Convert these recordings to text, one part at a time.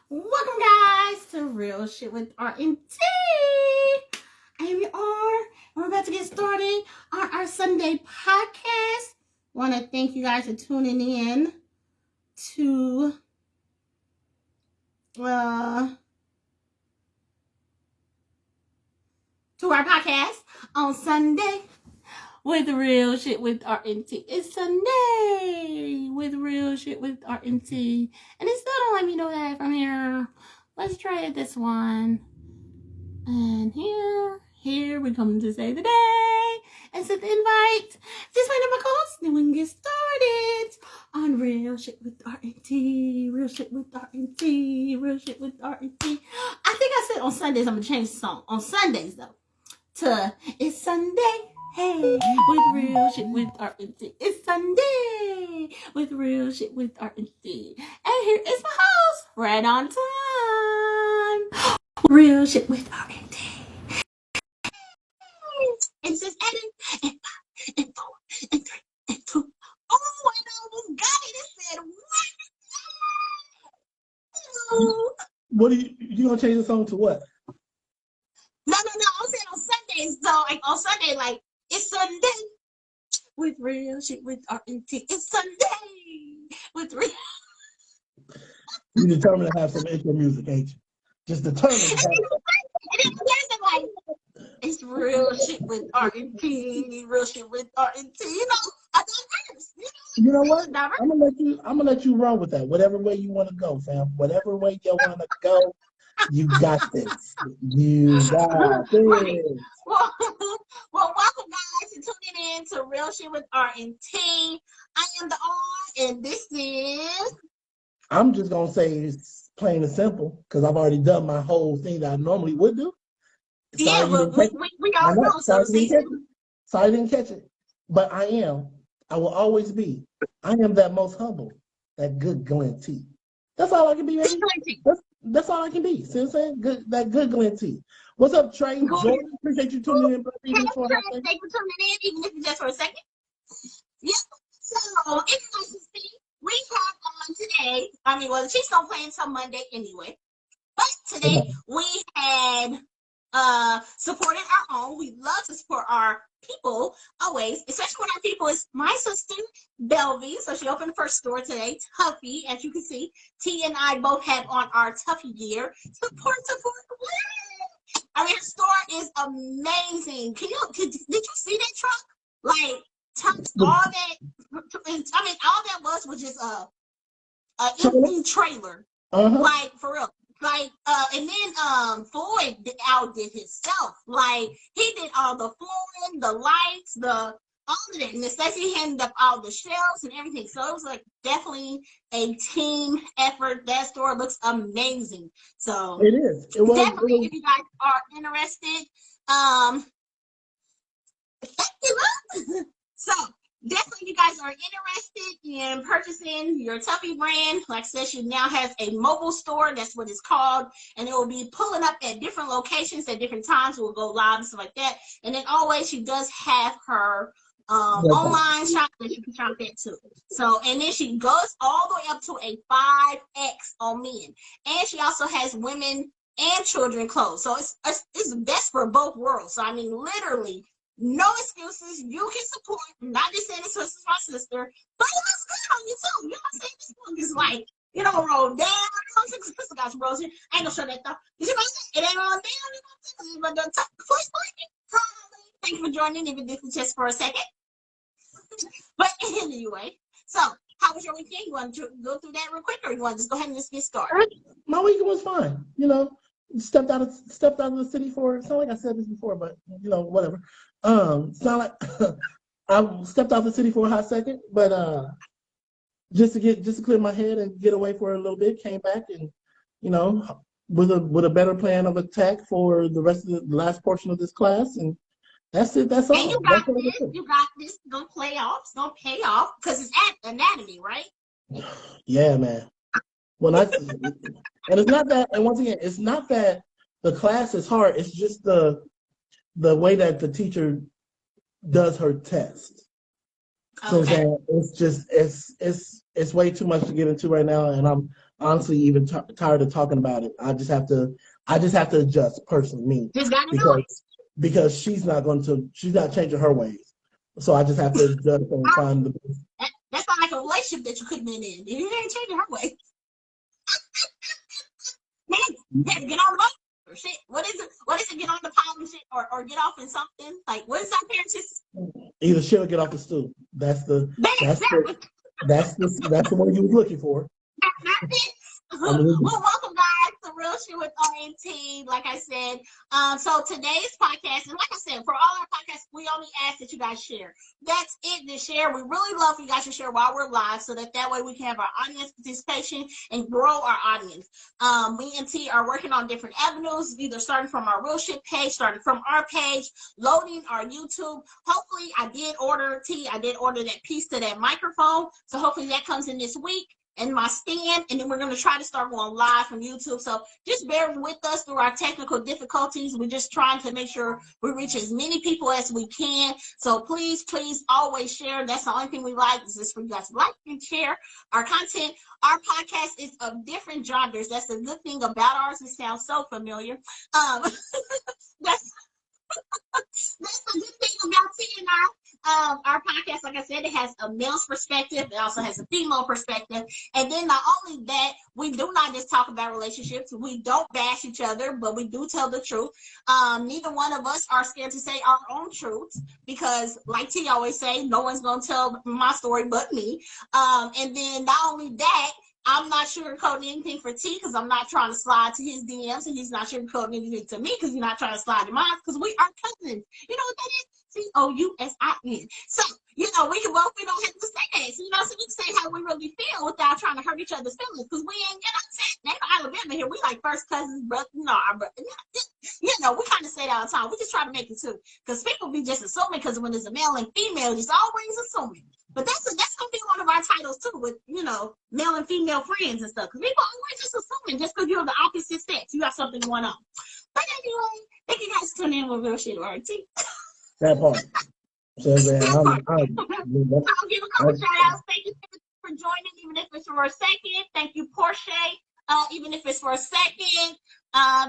Welcome, guys, to Real Shit with R&T. I am your R, and we're about to get started on our Sunday podcast. Want to thank you guys for tuning in to our podcast on Sunday with Real Shit with R&T. It's Sunday with Real Shit with R&T. And it still don't let me know that from here. Let's try it this one. And here we come to say the day and set the invite. Just find out my calls, then we can get started on Real Shit with R&T. Real Shit with R&T. Real Shit with R&T. I think I said on Sundays I'm gonna change the song. On Sundays though, to It's Sunday. Hey, with Real Shit with R&T. It's Sunday with Real Shit with R&T. And here is my host, right on time. Real Shit with R&T. It's just adding and 5 and 4 and 3 and 2. Oh, I almost got it. It said what? What are you gonna change the song to what? No. I'm saying on Sundays. So like on Sunday, like it's Sunday with Real Shit with R&T. It's Sunday with Real. You're determined to have some intro music, ain't you? Just determined to have like, it's Real Shit with R&T. Real Shit with R&T. You know, I don't curse. You know what? I'm gonna let you run with that. Whatever way you want to go, fam. Whatever way you want to go, you got this. You got this. Right. Well, welcome guys to tuning in to Real Shit with R&T. I am the R, and this is. I'm just gonna say it's plain and simple because I've already done my whole thing that I normally would do. Yeah, but we all know. So I didn't catch it. But I will always be. I am that most humble, that good Glenn T. That's all I can be, baby. That's all I can be. See what I'm saying? That good Glenn T. What's up, Trey? Jordan, appreciate you tuning in. Thank you for tuning in, even if it's just for a second. Yeah. So, if you guys can see, we have on today, the Chiefs don't play until Monday anyway. But today, we had supported our own. We love to support our people always, especially when our people is my sister, Belvy. So she opened the first store today, Tuffy. As you can see, T and I both have on our Tuffy gear. Support. Her store is amazing. Did you see that truck? Like, all that was just a empty trailer. Like, for real. Like, and then Floyd outdid himself. Like, he did all the flooring, the lights, all of it, and especially handed up all the shelves and everything. So it was like definitely a team effort. That store looks amazing. So it is. Definitely, if you guys are interested, so definitely, if you guys are interested in purchasing your Tuffy brand, like I said, she now has a mobile store. That's what it's called. And it will be pulling up at different locations at different times. We'll go live and stuff like that. And then always, she does have her online shop that you can shop that too. So, and then she goes all the way up to a 5X on men. And she also has women and children clothes. So it's best for both worlds. So, literally, no excuses. You can support. I'm not just saying this is my sister, but it looks good on you too. You know what I'm saying? This one is like, roll down. Sister got some rolls here. I ain't gonna show that though. You know what I'm saying? It ain't rolling down. But the top first point. Thank you for joining, even if it's just for a second. But anyway, so how was your weekend? You want to go through that real quick, or you want to just go ahead and just get started? My weekend was fine. Stepped out of the city for. It's not like I said this before, but whatever. It's not like I stepped out of the city for a hot second, but just to clear my head and get away for a little bit. Came back and with a better plan of attack for the rest of the last portion of this class, and that's it. That's all. And you got this. You got this. It's gonna pay off because it's anatomy, right? Yeah, man. And it's not that. And once again, it's not that the class is hard. It's just the way that the teacher does her test. So it's just it's way too much to get into right now, and honestly even tired of talking about it. I just have to adjust personally, me, Just gotta do because it. she's not changing her ways. So I just have to adjust and find the best. That's not like a relationship that you could have been in. You ain't changing her way. Man, you have to get on the boat or shit. What is it? What is it? Get on the pile and shit, or get off in something. Like, what is our parents just? Either shit or get off the stool. That's the That's that's the one you was looking for. it. I Well, mean, welcome guys to Real Shit with W.R&T. Like I said, so today's podcast, and like I said, for all our podcasts, we only ask that you guys share. That's it. To share. We really love you guys to share while we're live, so that way we can have our audience participation and grow our audience. Me and T are working on different avenues, either starting from our Real Shit page, starting from our page, loading our YouTube. Hopefully, I did order that piece to that microphone, so hopefully that comes in this week. And my stand, and then we're going to try to start going live from YouTube. So just bear with us through our technical difficulties. We're just trying to make sure we reach as many people as we can. So please always share. That's the only thing we like, is just for you guys to like and share our content. Our podcast is of different genres. That's the good thing about ours. It sounds so familiar. That's the good thing about T and I. Our podcast, like I said, it has a male's perspective. It also has a female perspective. And then not only that, we do not just talk about relationships. We don't bash each other, but we do tell the truth. Neither one of us are scared to say our own truths because, like T always say, no one's going to tell my story but me. And then not only that, I'm not sugarcoating anything for T because I'm not trying to slide to his DMs, and he's not sugarcoating anything to me because he's not trying to slide to mine because we are cousins. You know what that is? COUSIN. So, we don't have to say that. So, so we can say how we really feel without trying to hurt each other's feelings because we ain't they Alabama here. We like first cousins, brother. Our brother. We kind of say that all the time. We just try to make it too because people be just assuming because when there's a male and female, it's always assuming. But that's gonna be one of our titles too, with male and female friends and stuff. Because people always just assuming just because you're the opposite sex, you got something going on. But anyway, thank you guys for tuning in with Real Shit W.R&T. that part. So I'll give a couple shout outs. Thank you for joining, even if it's for a second. Thank you, Portia, even if it's for a second.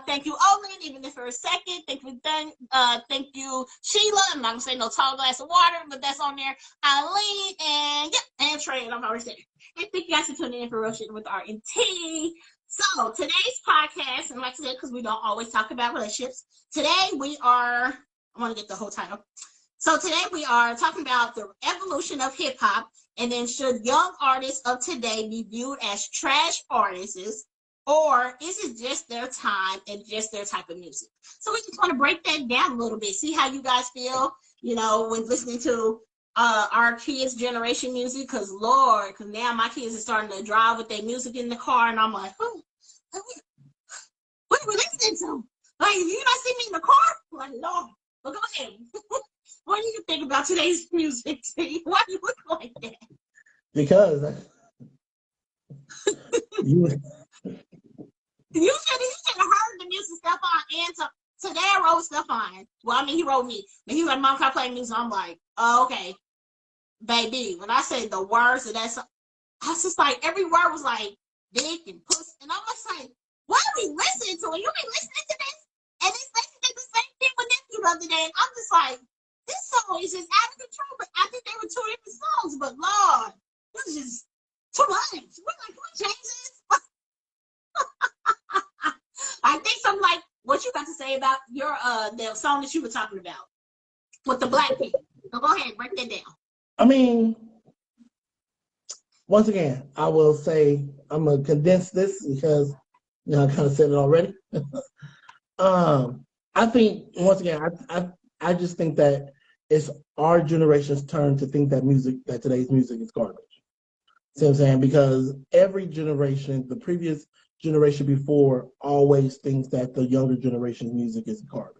Thank you, Olin, even if for a second. Thank you, Sheila. I'm not gonna say no tall glass of water, but that's on there. Eileen and Trey, and I'm already saying. And thank you guys for tuning in for Real Shit with W.R&T. So today's podcast, and like I said, because we don't always talk about relationships, today I want to get the whole title. So today we are talking about the evolution of hip hop, and then should young artists of today be viewed as trash artists, or is it just their time and just their type of music? So we just want to break that down a little bit, see how you guys feel, when listening to our kids' generation music, because now my kids are starting to drive with their music in the car, and I'm like, what are we listening to? Like, you not see me in the car? I'm like, Lord, well, go ahead. What do you think about today's music? Why do you look like that? Because you should have heard the music stuff on, and today I wrote stuff on. Well, I mean, he wrote me, but he was like, Mom, can I play music? I'm like, oh, okay. Baby, when I say the words of that song, I was just like, every word was like dick and puss, and I'm just like, what are we listening to? And you be listening to this? And it's basically the same thing with nephew the other day, and I'm just like, this song is just out of control. But I think they were two different songs, but Lord, it was just too much. We're like, can we change this? I think something like what you got to say about your the song that you were talking about with the black people. So go ahead, break that down. I mean, once again, I will say I'm gonna condense this because I kind of said it already. I think once again, I just think that it's our generation's turn to think that today's music is garbage. See what I'm saying? Because every generation, the previous generation before, always thinks that the younger generation's music is garbage.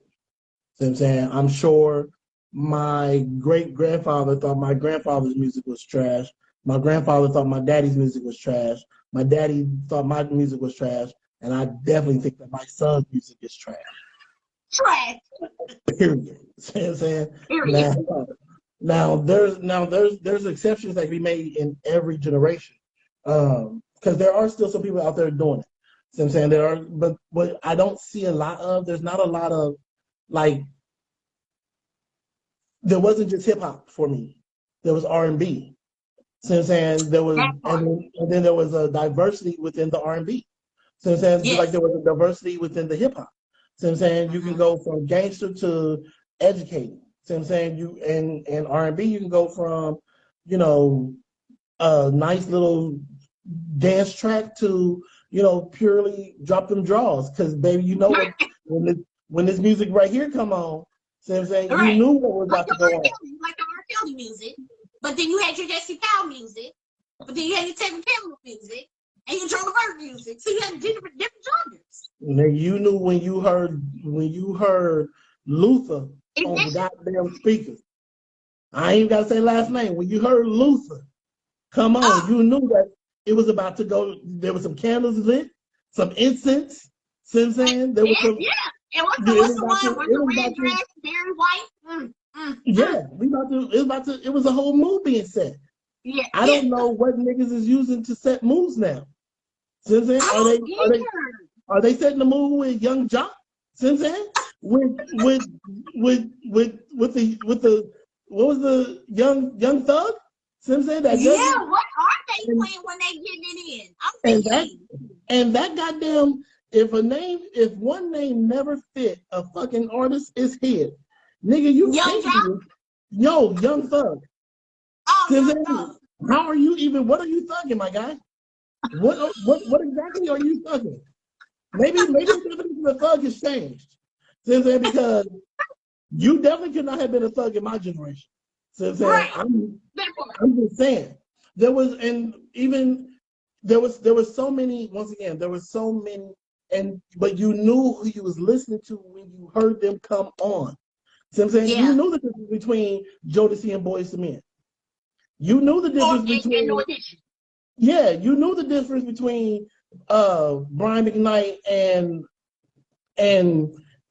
See what I'm saying? I'm sure my great-grandfather thought my grandfather's music was trash. My grandfather thought my daddy's music was trash. My daddy thought my music was trash. And I definitely think that my son's music is trash. Trash. Period. See what I'm saying? Period. Now there's exceptions that can be made in every generation. because there are still some people out there doing it. See what I'm saying? There are, but what I don't see a lot of, there's not a lot of, like, there wasn't just hip hop for me. There was R&B. See what I'm saying? There was, That part. and then there was a diversity within the R&B. See what I'm saying? Just like Yes. there was a diversity within the hip hop. See what I'm saying? You can go from gangster to educated. See what I'm saying? You and R&B, you can go from, you know, a nice little dance track to, you know, purely drop them draws. Because baby, you know what, when this music right here come on, see what I'm saying? You Right. knew what was Like about the to go R. on. Kelly, like the R. Kelly music. But then you had your Jesse Powell music. But then you had your Tevin Campbell music. And your Joe Levert music. So you had different genres. And then you knew when you heard Luther on the Ignition. goddamn speakers. I ain't gotta say last name. When you heard Luther, come on, Oh, you knew that it was about to go. There was some candles lit, some incense. See what I'm saying? There was yeah, some. yeah. And It what's was the about to. one with It the was red about to. dress, Barry White? Yeah, we about to. It was about to. It was a whole mood being set. Yeah, I yeah. don't know what niggas is using to set moves now. See what I'm saying? I Are they? don't Are they? either. Are they setting the mood with Young Jock? See what I'm saying? With the what was the young thug? See what I'm saying? That Yeah, doesn't. what are they And, playing when they getting it in? I'm and that thinking. and that goddamn, if one name never fit a fucking artist, is his. Nigga, you Young can't Jock? be Young Thug. Oh, See what Young I'm saying? Thug. How are you even? What are you thugging, my guy? What exactly are you thugging? Maybe the definition of thug has changed. See what I'm saying? Because you definitely could not have been a thug in my generation. See what I'm saying? Right. I'm just saying. There was, and even there was so many, once again, there was so many, but you knew who you was listening to when you heard them come on. See what I'm saying? You Yeah. knew the difference between Jodeci and Boyz II Men. You knew the Or difference and no between, addition. yeah, you knew the difference between Brian McKnight and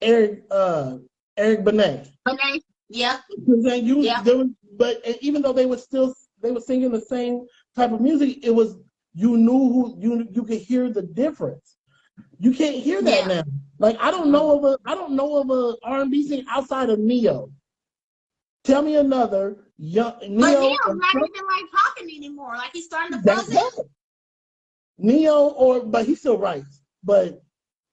Eric Benet. Okay. Yeah. Then you Yeah. there was, but even though they were singing the same type of music, it was, you knew who, you could hear the difference. You can't hear that Yeah. now. Like I don't know of a R&B singer outside of Neo. Tell me another young But Neo Neil's or not even like popping anymore. Like he's starting to that's buzz out. it. Neo, or but he still writes. But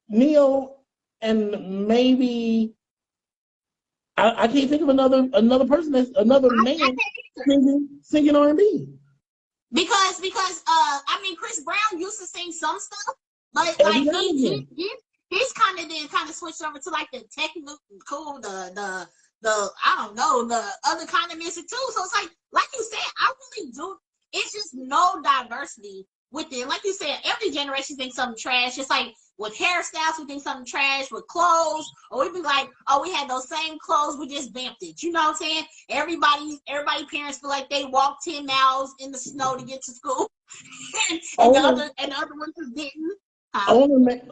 Neo, and maybe I can't think of another person that's another I man can't either. singing R&B. Because I mean Chris Brown used to sing some stuff, but Every like now and again. he's kind of switched over to like the technical, the I don't know, the other kind of music too. So it's like you said, I really do. It's just no diversity within. Like you said, every generation thinks something trash. It's like with hairstyles, we think something trash. With clothes, or we be like, oh, we had those same clothes, we just vamped it. You know what I'm saying? Everybody parents feel like they walked 10 miles in the snow to get to school. and Owner, the other ones just didn't. Huh?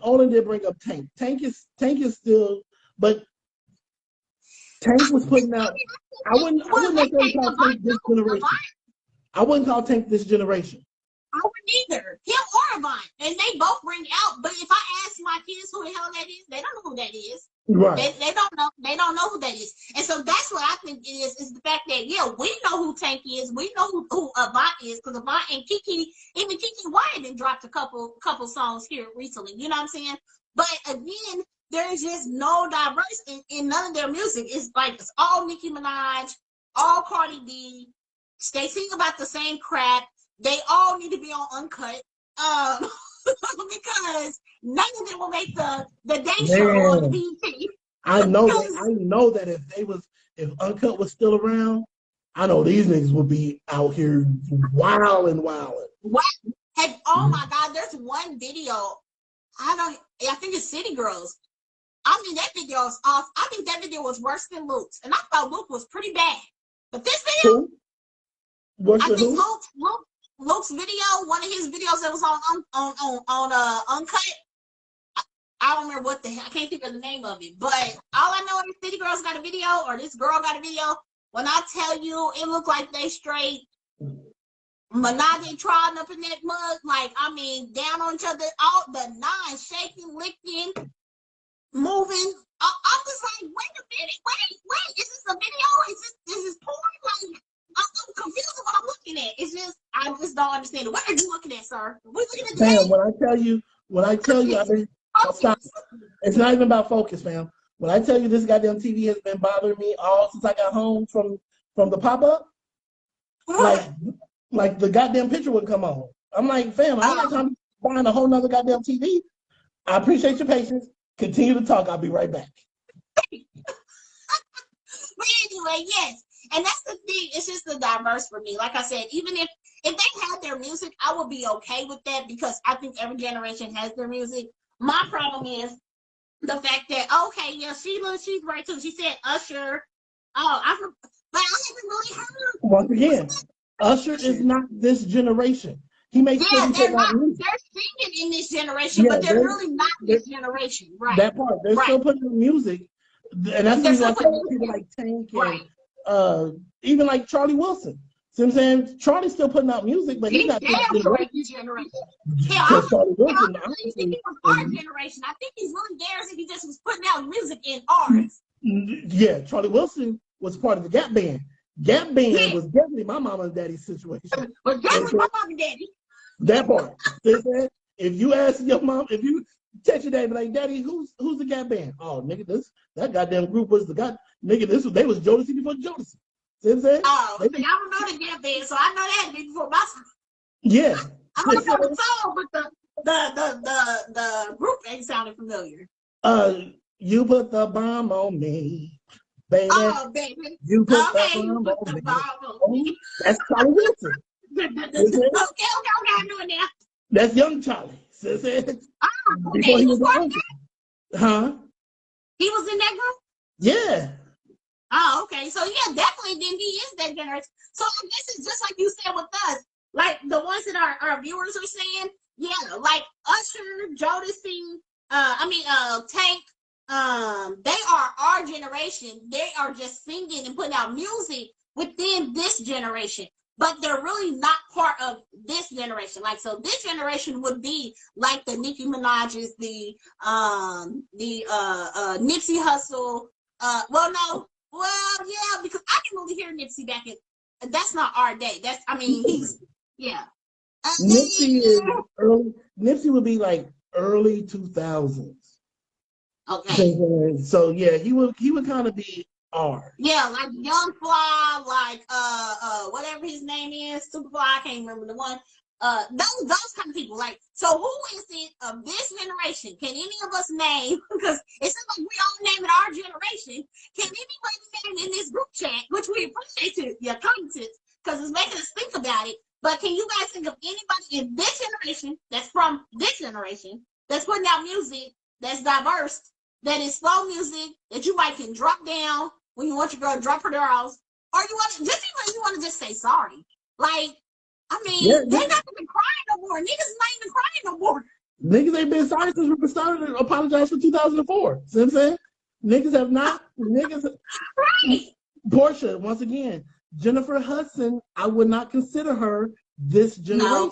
owner did bring up Tank. Tank is still, but Tank was putting out. I Well, wouldn't they necessarily take call Avant Tank this too. generation. Avant, I wouldn't call Tank this generation. I wouldn't either. Him or Avant. And they both bring out. But if I ask my kids who the hell that is, they don't know who that is. Right. They don't know who that is. And so that's what I think it is the fact that yeah, we know who Tank is, we know who Avant is, because Avant and even Kiki Wyatt done dropped a couple songs here recently. You know what I'm saying? But again, there's just no diversity in none of their music. It's like it's all Nicki Minaj, all Cardi B. They sing about the same crap. They all need to be on Uncut. Because none of them will make the day show on the Man, BET. I know that. I Because know that if Uncut was still around, I know these niggas would be out here wilding. what? Oh my God, there's one video. I think it's City Girls. I mean, that video is off. I think that video was worse than Luke's. And I thought Luke was pretty bad. But this video, Who? Worse I than think who? Luke's video, one of his videos that was on Uncut. I don't remember what I can't think of the name of it. But all I know is City Girls got a video, or this girl got a video. When I tell you, it looked like they straight Menage trotting up in that mug, like, I mean, down on each other, all the nine, shaking, licking, moving. I'm just like, wait a minute, wait, is this a video? Is this porn? Like, I'm confused with what I'm looking at. It's just, I just don't understand it. What are you looking at, sir? We're looking at the Fam, game. when I tell you, I've been stop. It's not even about focus, fam. When I tell you this goddamn TV has been bothering me all since I got home from the pop up, like the goddamn picture wouldn't come on. I'm like, fam, I ain't got time to find a whole nother goddamn TV. I appreciate your patience. Continue to talk. I'll be right back. But anyway, yes. And that's the thing. It's just the diverse for me. Like I said, even if they had their music, I would be okay with that because I think every generation has their music. My problem is the fact that, okay, yeah, Sheila, she's right too. She said Usher. But I haven't really heard. Once again, Usher is not this generation. He makes they're not. They're singing in this generation, but they're really not this generation. Right. That part. They're still putting out music. And that's the reason why people like Tank and even like Charlie Wilson. See what I'm saying? Charlie's still putting out music, but he's not this generation. Yeah, Charlie Wilson, I think he was our generation. I think he's really theirs if he just was putting out music in ours. Yeah, Charlie Wilson was part of the Gap Band. Gap Band was definitely my mama and daddy's situation. Was definitely my mom and daddy. That part. If you ask your mom, if you text your daddy, like, Daddy, who's the Gap Band? Oh, nigga, that goddamn group was they was Jodeci before Jodeci. See what I'm saying? Oh, I don't know the Gap Band, so I know that before my time. Yeah. I don't know the song, but the group ain't sounding familiar. You put the bomb on me, baby. Oh, baby. You put the bomb on me. That's Charlie Wilson. Okay, I know it now. That's young Charlie. Before he was Huh? He was in that group? Yeah. Oh, okay. So yeah, definitely then he is that generation. So I guess it's just like you said with us. Like the ones that our viewers are saying, yeah, like Usher, Jodeci, Tank, they are our generation. They are just singing and putting out music within this generation. But they're really not part of this generation. Like, so this generation would be like the Nicki Minaj's, the Nipsey Hussle. Because I can only hear Nipsey back in. That's not our day. He's Nipsey is early. Nipsey would be like early 2000s. Okay. So yeah, he would kind of be ours. Yeah, like Young Fly, like whatever his name is, Superfly, I can't remember the one. Those kind of people. Like, so who is it of this generation? Can any of us name? Because it seems like we all name it our generation. Can anybody name in this group chat, which we appreciate your comments, because it's making us think about it. But can you guys think of anybody in this generation that's from this generation that's putting out music that's diverse, that is slow music that you might can drop down when you want your girl to drop her draws, or you want to just say sorry? Like, they're not even crying no more. Niggas not even crying no more. Niggas ain't been sorry since we started to apologize for 2004. See what I'm saying? Niggas have not. Right. Portia, once again, Jennifer Hudson, I would not consider her this generation. No.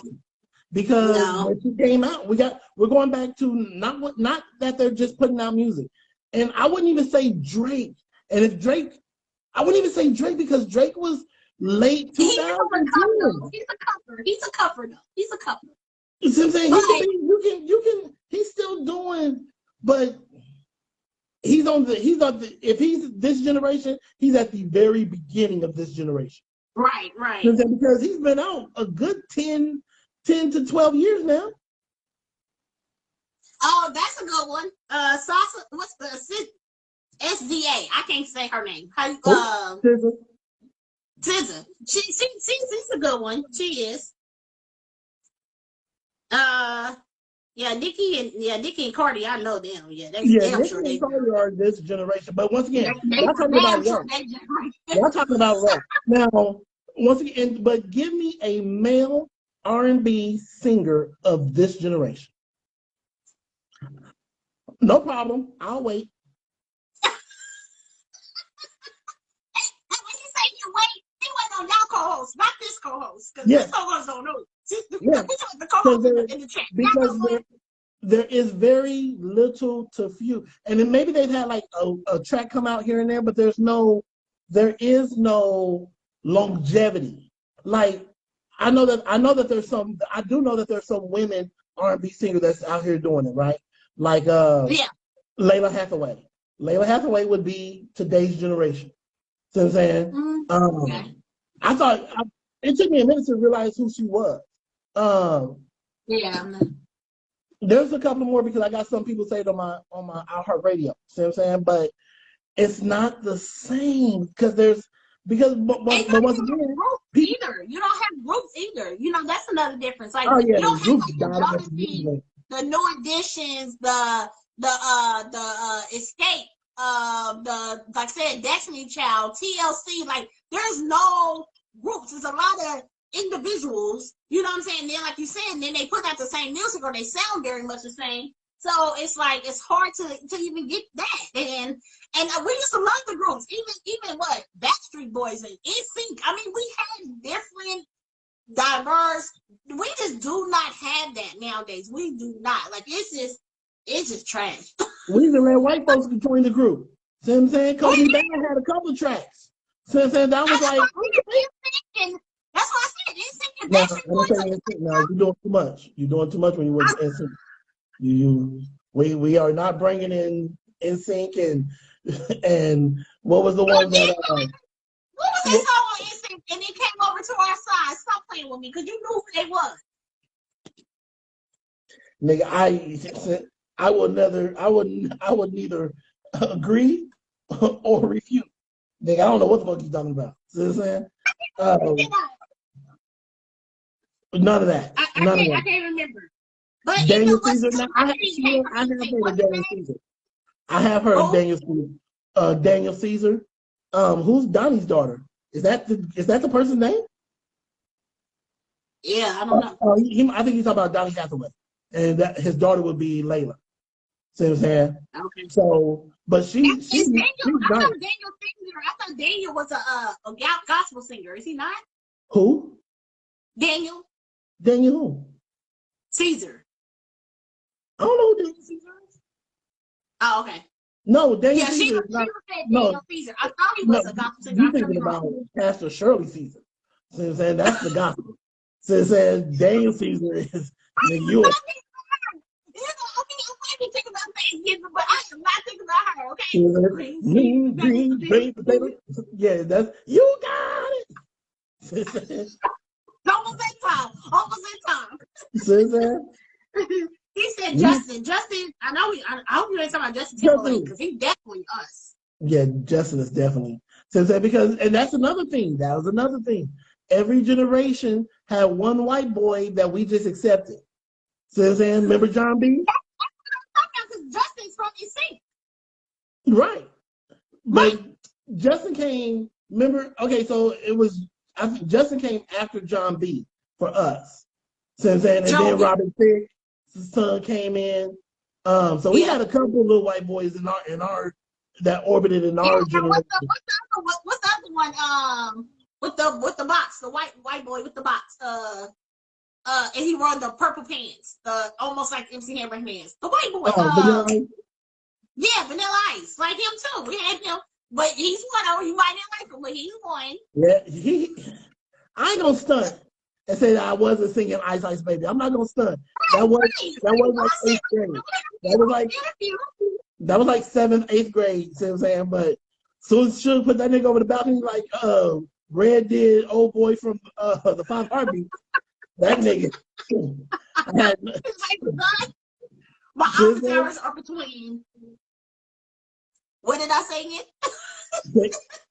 Because when she came out, we're going back to not that they're just putting out music. And I wouldn't even say Drake. And if Drake, I wouldn't even say Drake because Drake was late 2010. He's a cover though. He's a cover. You see what I'm saying? You can he's still doing, but if he's this generation, he's at the very beginning of this generation. Right. Because he's been out a good 10 to 12 years now. Oh, that's a good one. Salsa, what's the SDA? I can't say her name. SZA. She's a good one. She is. Nicki and Cardi, I know them. Yeah, Nicki and Cardi are this generation. But once again, y'all talking about rap. Y'all talking about rap. Now, once again, but give me a male R&B singer of this generation. No problem. I'll wait. When you say you wait, he went on y'all co-host, not this co-host. Yeah. The co-hosts don't know. Yeah. The co-hosts in the chat. Because there is very little to few, and then maybe they've had like a track come out here and there, but there is no longevity. Like I do know that there's some women R&B singers that's out here doing it, right? Like Layla Hathaway. Layla Hathaway would be today's generation. See what I'm saying? Okay. It took me a minute to realize who she was. Yeah. There's a couple more because I got some people say it on my iHeartRadio. See what I'm saying? But it's not the same because but once again, either you don't have groups either. You know that's another difference. Like you don't have groups like the New Editions, the Escape, the like I said, Destiny Child, TLC. Like there's no groups. There's a lot of individuals. You know what I'm saying? And then like you said, and then they put out the same music or they sound very much the same. So it's like it's hard to even get that. And we used to love the groups, even what Backstreet Boys and NSYNC. I mean, we had different, diverse. We just do not have that nowadays. We do not. Like it's just trash. We even let white folks join the group. See what I'm saying? Kobe Band had a couple tracks. See what I'm saying? That was like. That's what I said. NSYNC and Backstreet Boys. No, you're doing too much. You're doing too much when you work with NSYNC. We are not bringing in NSYNC and what was the one that what was that song on NSYNC and it came over to our side? Stop playing with me because you knew who they was. Nigga, I would neither agree or refute. Nigga, I don't know what the fuck you talking about. See what I'm saying? None of that. I can't remember. But Daniel Caesar. I have heard of Daniel Caesar. Daniel Caesar. Who's Donnie's daughter? Is that the person's name? Yeah, I don't know. I think he's talking about Donnie Hathaway, and that his daughter would be Layla. See what I'm saying? Okay. So, but she's Daniel. I thought Daniel was a gospel singer. Is he not? Who? Daniel. Daniel who? Caesar. I don't know who Daniel Caesar is. Oh, okay. No, Daniel Caesar. Daniel Caesar. I thought he was a gospel singer. You're thinking about Pastor Shirley Caesar. So I'm saying that's the gospel. So it says Daniel Caesar is you. I think about Thanksgiving, but I am not thinking about her. Okay. Green potato. Yeah, that's you got it. Almost that time. He said Justin. Justin, I hope you ain't talking about Justin Timberlake because he's definitely us. Yeah, Justin is definitely. And that's another thing. That was another thing. Every generation had one white boy that we just accepted. So I'm saying, remember John B? Because Justin's from NSYNC. Right. But Justin came, remember, okay, so Justin came after John B for us. So I'm saying, and then Robin Thicke's son came in. So we had a couple of little white boys in our that orbited in our generation. What's the other one? With the box, the white boy with the box. And he wore the purple pants, almost like MC Hammer pants. The white boy. Vanilla Ice. Yeah, Vanilla Ice, like him too. We had him, but he's one. You might not like him, but he's one. Yeah, I ain't gonna stunt and say that I wasn't singing Ice Ice Baby. I'm not gonna stunt. That was like 8th grade. That was like 7th, 8th grade. See what I'm saying? But soon as Suge put that nigga over the balcony, like Red did old boy from the 5 Heartbeats. That nigga. My avatars are between. What did I say again?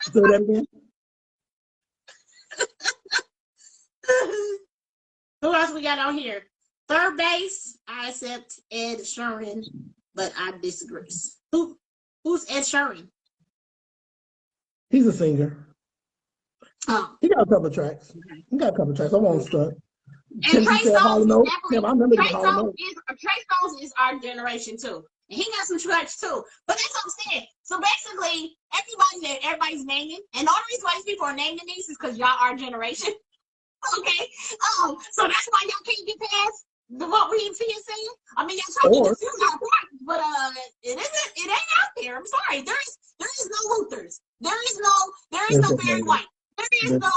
Say that again. Who else we got on here? Third base, I accept Ed Sheeran, but I disagree. Who's Ed Sheeran? He's a singer. Oh. He got a couple of tracks. I won't stunt. And Trey Songz is our generation too. And he got some tracks too. But that's what I'm saying. So basically, everybody's naming, and the only reason why these people are naming these is because y'all our generation. Okay. So that's why y'all can't get past what w.R&T is saying. I mean, y'all try to Or confuse our point, but it ain't out there. I'm sorry. There is no Luthers. There is no Barry White. There is no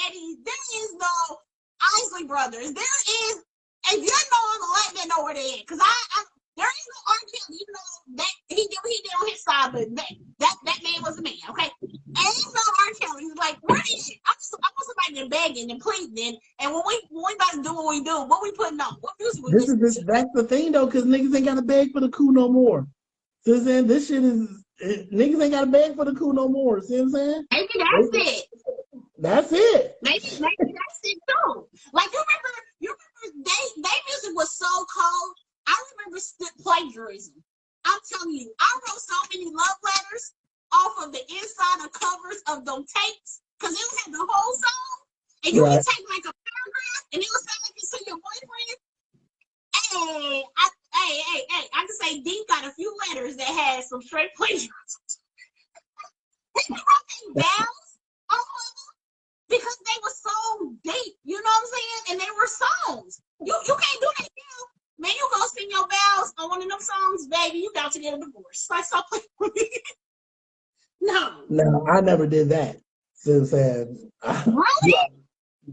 Eddie. There is no Isley Brothers. There is, if you know I'm gonna let me know where they at. Cause I there is no R. Kelly, even though that he did on his side, but that man was a man, okay? And you know R. Kelly, he's like, where is it? I want somebody to begging and pleading, and when we about to do what we do, what we putting on? What music we listening to? that's the thing though, because niggas ain't gotta beg for the coup no more. See what I'm saying? This shit is niggas ain't gotta beg for the coup no more. See what I'm saying? Maybe that's it. That's it. Maybe that's it too. Like you remember they music was so cold. I remember plagiarism. I'm telling you, I wrote so many love letters off of the inside of covers of them tapes because it would have the whole song, and you would take like a paragraph, and it would sound like it's to your boyfriend. Hey, I can say Deep got a few letters that had some straight plagiarism. People wrote their vows off of them because they were so deep, you know what I'm saying? And they were songs. You can't do that now. Man, you gonna sing your vows on one of them songs, baby, you got to get a divorce. Like, stop playing with me. No, I never did that. Since Really?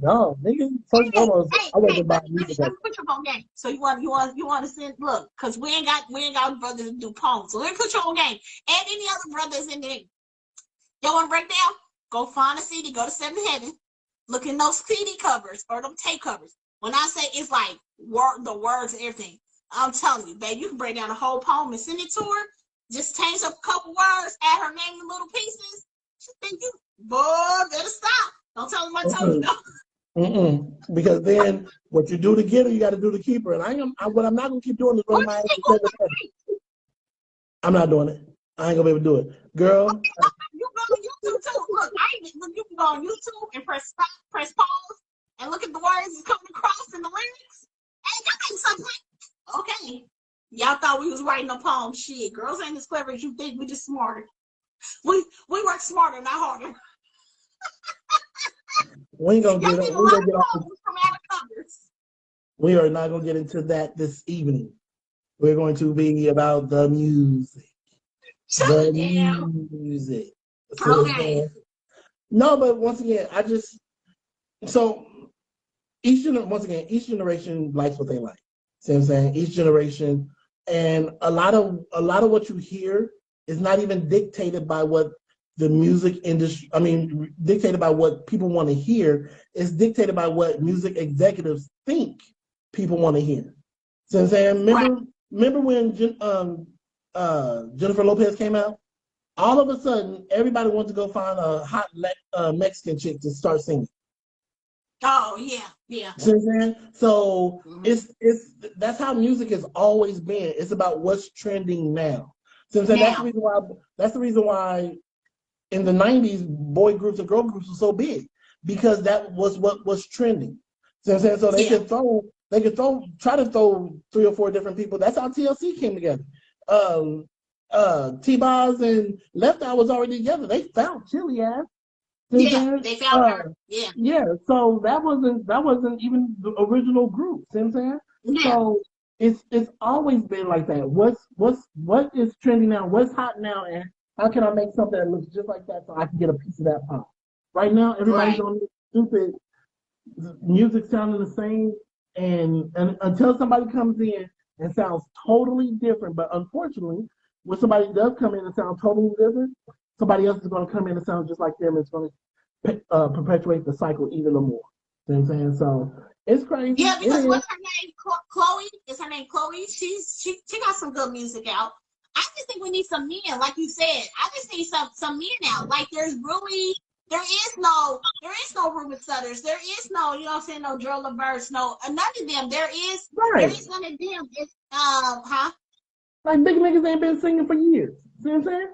no, nigga. First and foremost, I wasn't about music. Let me put you on game. So you want to send look, because we ain't got brothers to do poems. So let me put you on game. And any other brothers in there. Y'all want to break down? Go find a CD, go to Seven Heaven, look in those CD covers or them tape covers. When I say it's like the words and everything, I'm telling you, babe, you can break down a whole poem and send it to her. Just change up a couple words, add her name in little pieces. She think you, boy, better stop. Don't tell them I told you no. Because then what you do to get her, you got to do to keep her. And what I'm not gonna keep doing is running my ass to Seven Heaven. I'm not doing it. I ain't gonna be able to do it, girl. You go on YouTube too. Look, you can go on YouTube and press stop, press pause, and look at the words that's coming across in the lyrics. Hey, y'all ain't something. Okay. Y'all thought we was writing a poem. Shit, girls ain't as clever as you think. We just smarter. We work smarter, not harder. We ain't gonna get it. We are not gonna get into that this evening. We're going to be about the music. Music. Okay. No, but once again, each generation likes what they like. See what I'm saying? Each generation, and a lot of what you hear is not even dictated by what the music industry. I mean, dictated by what people want to hear. It's dictated by what music executives think people want to hear. See what I'm saying? Remember when Jennifer Lopez came out? All of a sudden, everybody wants to go find a hot Mexican chick to start singing. Oh yeah. See what I'm saying? So that's how music has always been. It's about what's trending now. See what I'm saying? That's the reason why in the 90s boy groups and girl groups were so big, because that was what was trending. See what I'm saying? So they could try to throw 3 or 4 different people. That's how TLC came together. T-Boz and Left Eye was already together. They found Chili ass. Yeah, they found her. Yeah. Yeah. So that wasn't even the original group. See what I'm saying? Yeah. So it's always been like that. What is trending now? What's hot now? And how can I make something that looks just like that so I can get a piece of that pie? Right now, everybody's on this stupid music sounding the same, and until somebody comes in and sounds totally different. But unfortunately, when somebody does come in and sound totally different, somebody else is going to come in and sound just like them. It's going to perpetuate the cycle even more. You know what I'm saying? So it's crazy. Yeah, because what's her name? Chloe? Is her name Chloe? She got some good music out. I just think we need some men, like you said. I just need some men out. Like there is no Ruben Sutters. There is no, you know what I'm saying, no Joe LaVerse, no none of them. There is none of them. It's like big niggas ain't been singing for years. See what I'm saying?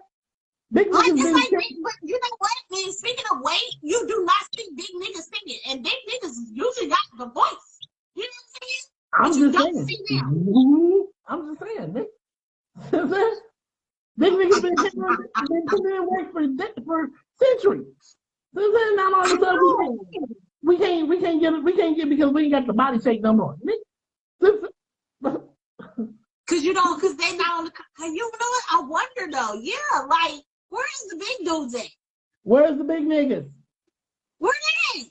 Big niggas but you know what? Man, speaking of weight, you do not see big niggas singing, and big niggas usually got the voice. You know what I'm saying? I'm just saying. Big niggas been putting in work for centuries. This is not all of a sudden. We can't get because we ain't got the body shape no more. Cause cause they not on the. You know what? I wonder though. Yeah, like where's the big dudes at? Where's the big niggas? Where they at?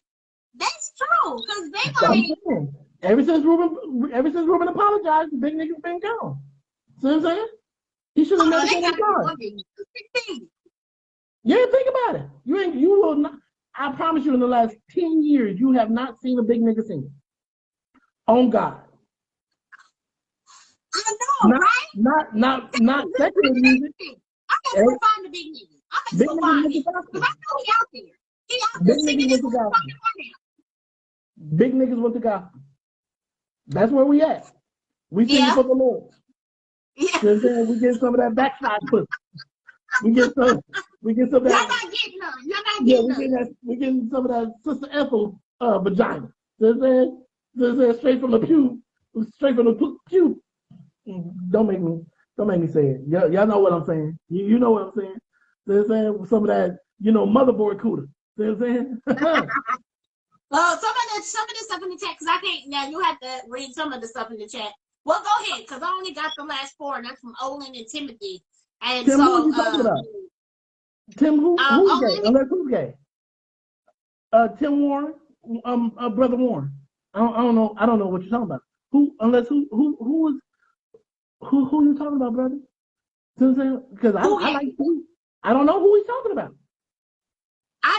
That's true. Cause they like. Ever since Ruben apologized, the big niggas been gone. See what I'm saying? He should have never said that. Yeah, think about it. You will not. I promise you, in the last 10 years, you have not seen a big nigga singing. On God. I know, right? Not secular music. I gotta go find the big nigga. I'm gonna go find him. Because I know he out there. He out there singing his fucking heart out. Big niggas with the gospel. That's where we at. We singing for the Lord. Yeah. We get some of that backside pussy. We get some of that. Y'all not getting none. Y'all not getting none. We getting some of that Sister Ethel vagina. Straight from the pew. Straight from the pew. Don't make me say it. Y'all know what I'm saying. You know what I'm saying. Some of that, motherboard cooter. See what I'm saying? Well, some of the stuff in the chat, because I can't, now you have to read some of the stuff in the chat. Well, go ahead, because I only got the last 4, and that's from Olin and Timothy. And Tim, so, who are you talking about? Tim, who's gay? Unless who's gay? Tim Warren, Brother Warren. I don't know what you're talking about. Who you talking about, brother? Because I like who. I don't know who he's talking about. I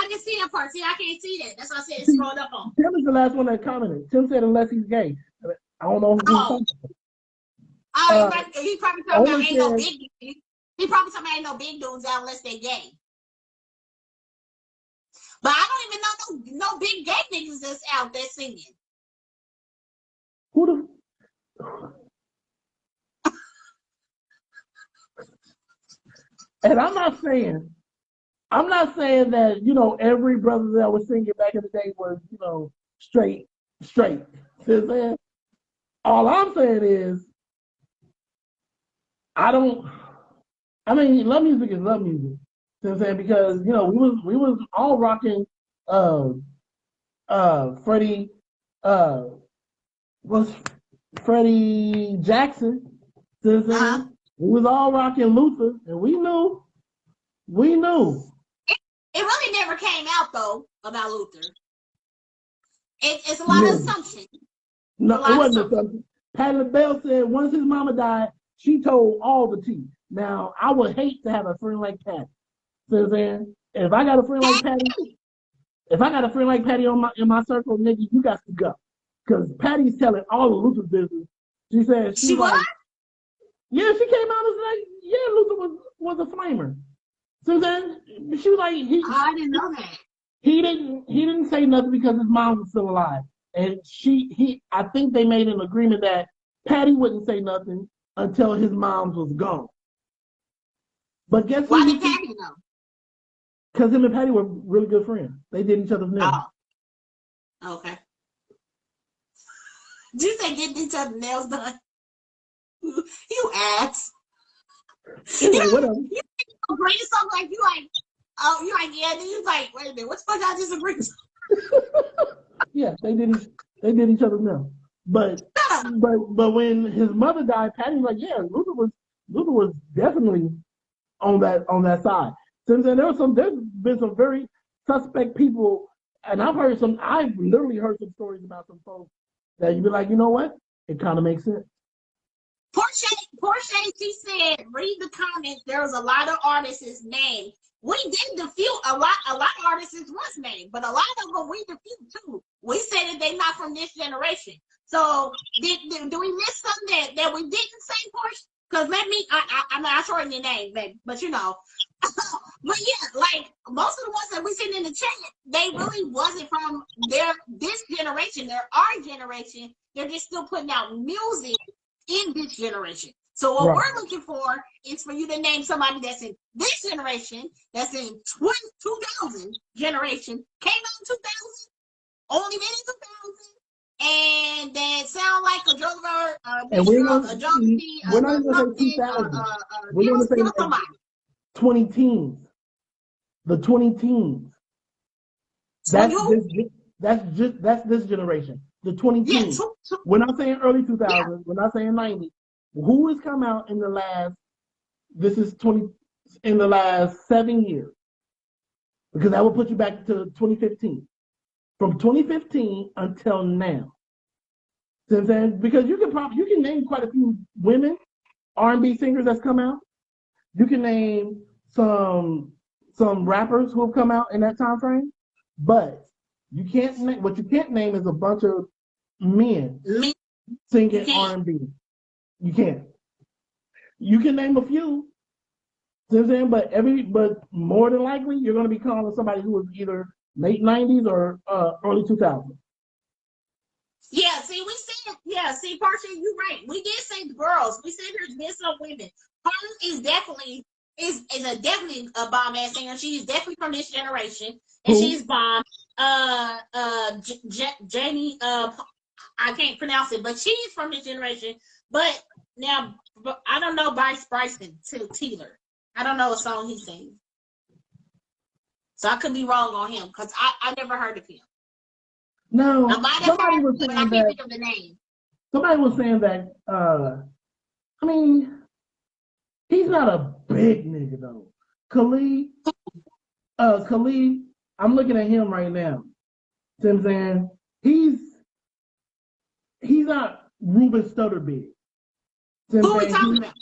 didn't see that part. See, I can't see that. That's why I said it's scrolled up on. Tim is the last one that commented. Tim said unless he's gay. I don't know who he's talking about. He probably talking about ain't no big dudes. He probably talking about ain't no big dudes out unless they gay. But I don't even know no big gay niggas that's out there singing. Who the? And I'm not saying that, every brother that was singing back in the day was, straight. You know what I'm saying? All I'm saying is, love music is love music. You know what I'm saying? Because, we was all rocking Freddie Jackson. You know what I'm saying? We was all rocking Luther, and we knew. It really never came out, though, about Luther. It's a lot of assumption. No, it wasn't assumption. Patti LaBelle said once his mama died, she told all the tea. Now, I would hate to have a friend like Patty. See what I'm saying? If I got a friend like Patty in my circle, nigga, you got to go. Because Patty's telling all of Luther's business. She said she was. Yeah, she came out and was like, yeah, Luther was a flamer. So then she was like, I didn't know that. He didn't say nothing because his mom was still alive. And I think they made an agreement that Patty wouldn't say nothing until his mom was gone. But guess why did Patty know? Because him and Patty were really good friends. They did each other's nails. Oh. Okay. Did you say getting each other's nails done? You ass. Anyway, whatever. You agree to something like you like, yeah, then you like, wait a minute, what the fuck I just agreed to? Yeah, they did each other's nails. But when his mother died, Patty was like, yeah, Luther was definitely on that side. Since then, there's been some very suspect people, and I've literally heard some stories about some folks that you'd be like, you know what? It kind of makes sense. Portia, she said, read the comments. There was a lot of artists named. We did defute a lot of artists was named, but a lot of them we defute too. We said that they not from this generation. So do we miss something that we didn't say, Portia? Because I shorten your name, baby, but but yeah, like most of the ones that we seen in the chat, they really wasn't from this generation. They're our generation. They're just still putting out music in this generation. So what we're looking for is for you to name somebody that's in this generation, that's in 2000 generation, came out in 2000, only made in 2000, and then sound like a Joe and we're not going to say 2000. We're going to say somebody. 20 teens. The 20 teens. That's that's this generation, the 2010s. Yeah, We're not saying early 2000s. We're not saying 90s. Who has come out in the last? This is 20 in the last 7 years, because that will put you back to 2015. From 2015 until now. See what I'm saying? Because you can name quite a few women R&B singers that's come out. You can name some rappers who have come out in that time frame, but what you can't name is a bunch of men singing R&B. You can't. You can name a few. See what I'm saying? But more than likely you're going to be calling somebody who was either late 90s or early 2000s. Yeah, see, Portia, you're right. We did say the girls. We said there's been some women. Hers is definitely definitely a bomb ass singer. She's definitely from this generation, and she's bomb. Jamie, I can't pronounce it, but she's from this generation. But now, I don't know Bryson Tiller. I don't know a song he sings, so I could be wrong on him because I never heard of him. No, somebody was saying that. Think of the name. Somebody was saying that. I mean, he's not a big nigga though. Khalid. I'm looking at him right now. See what I'm saying? He's not Ruben Studdard big. Who are we talking about?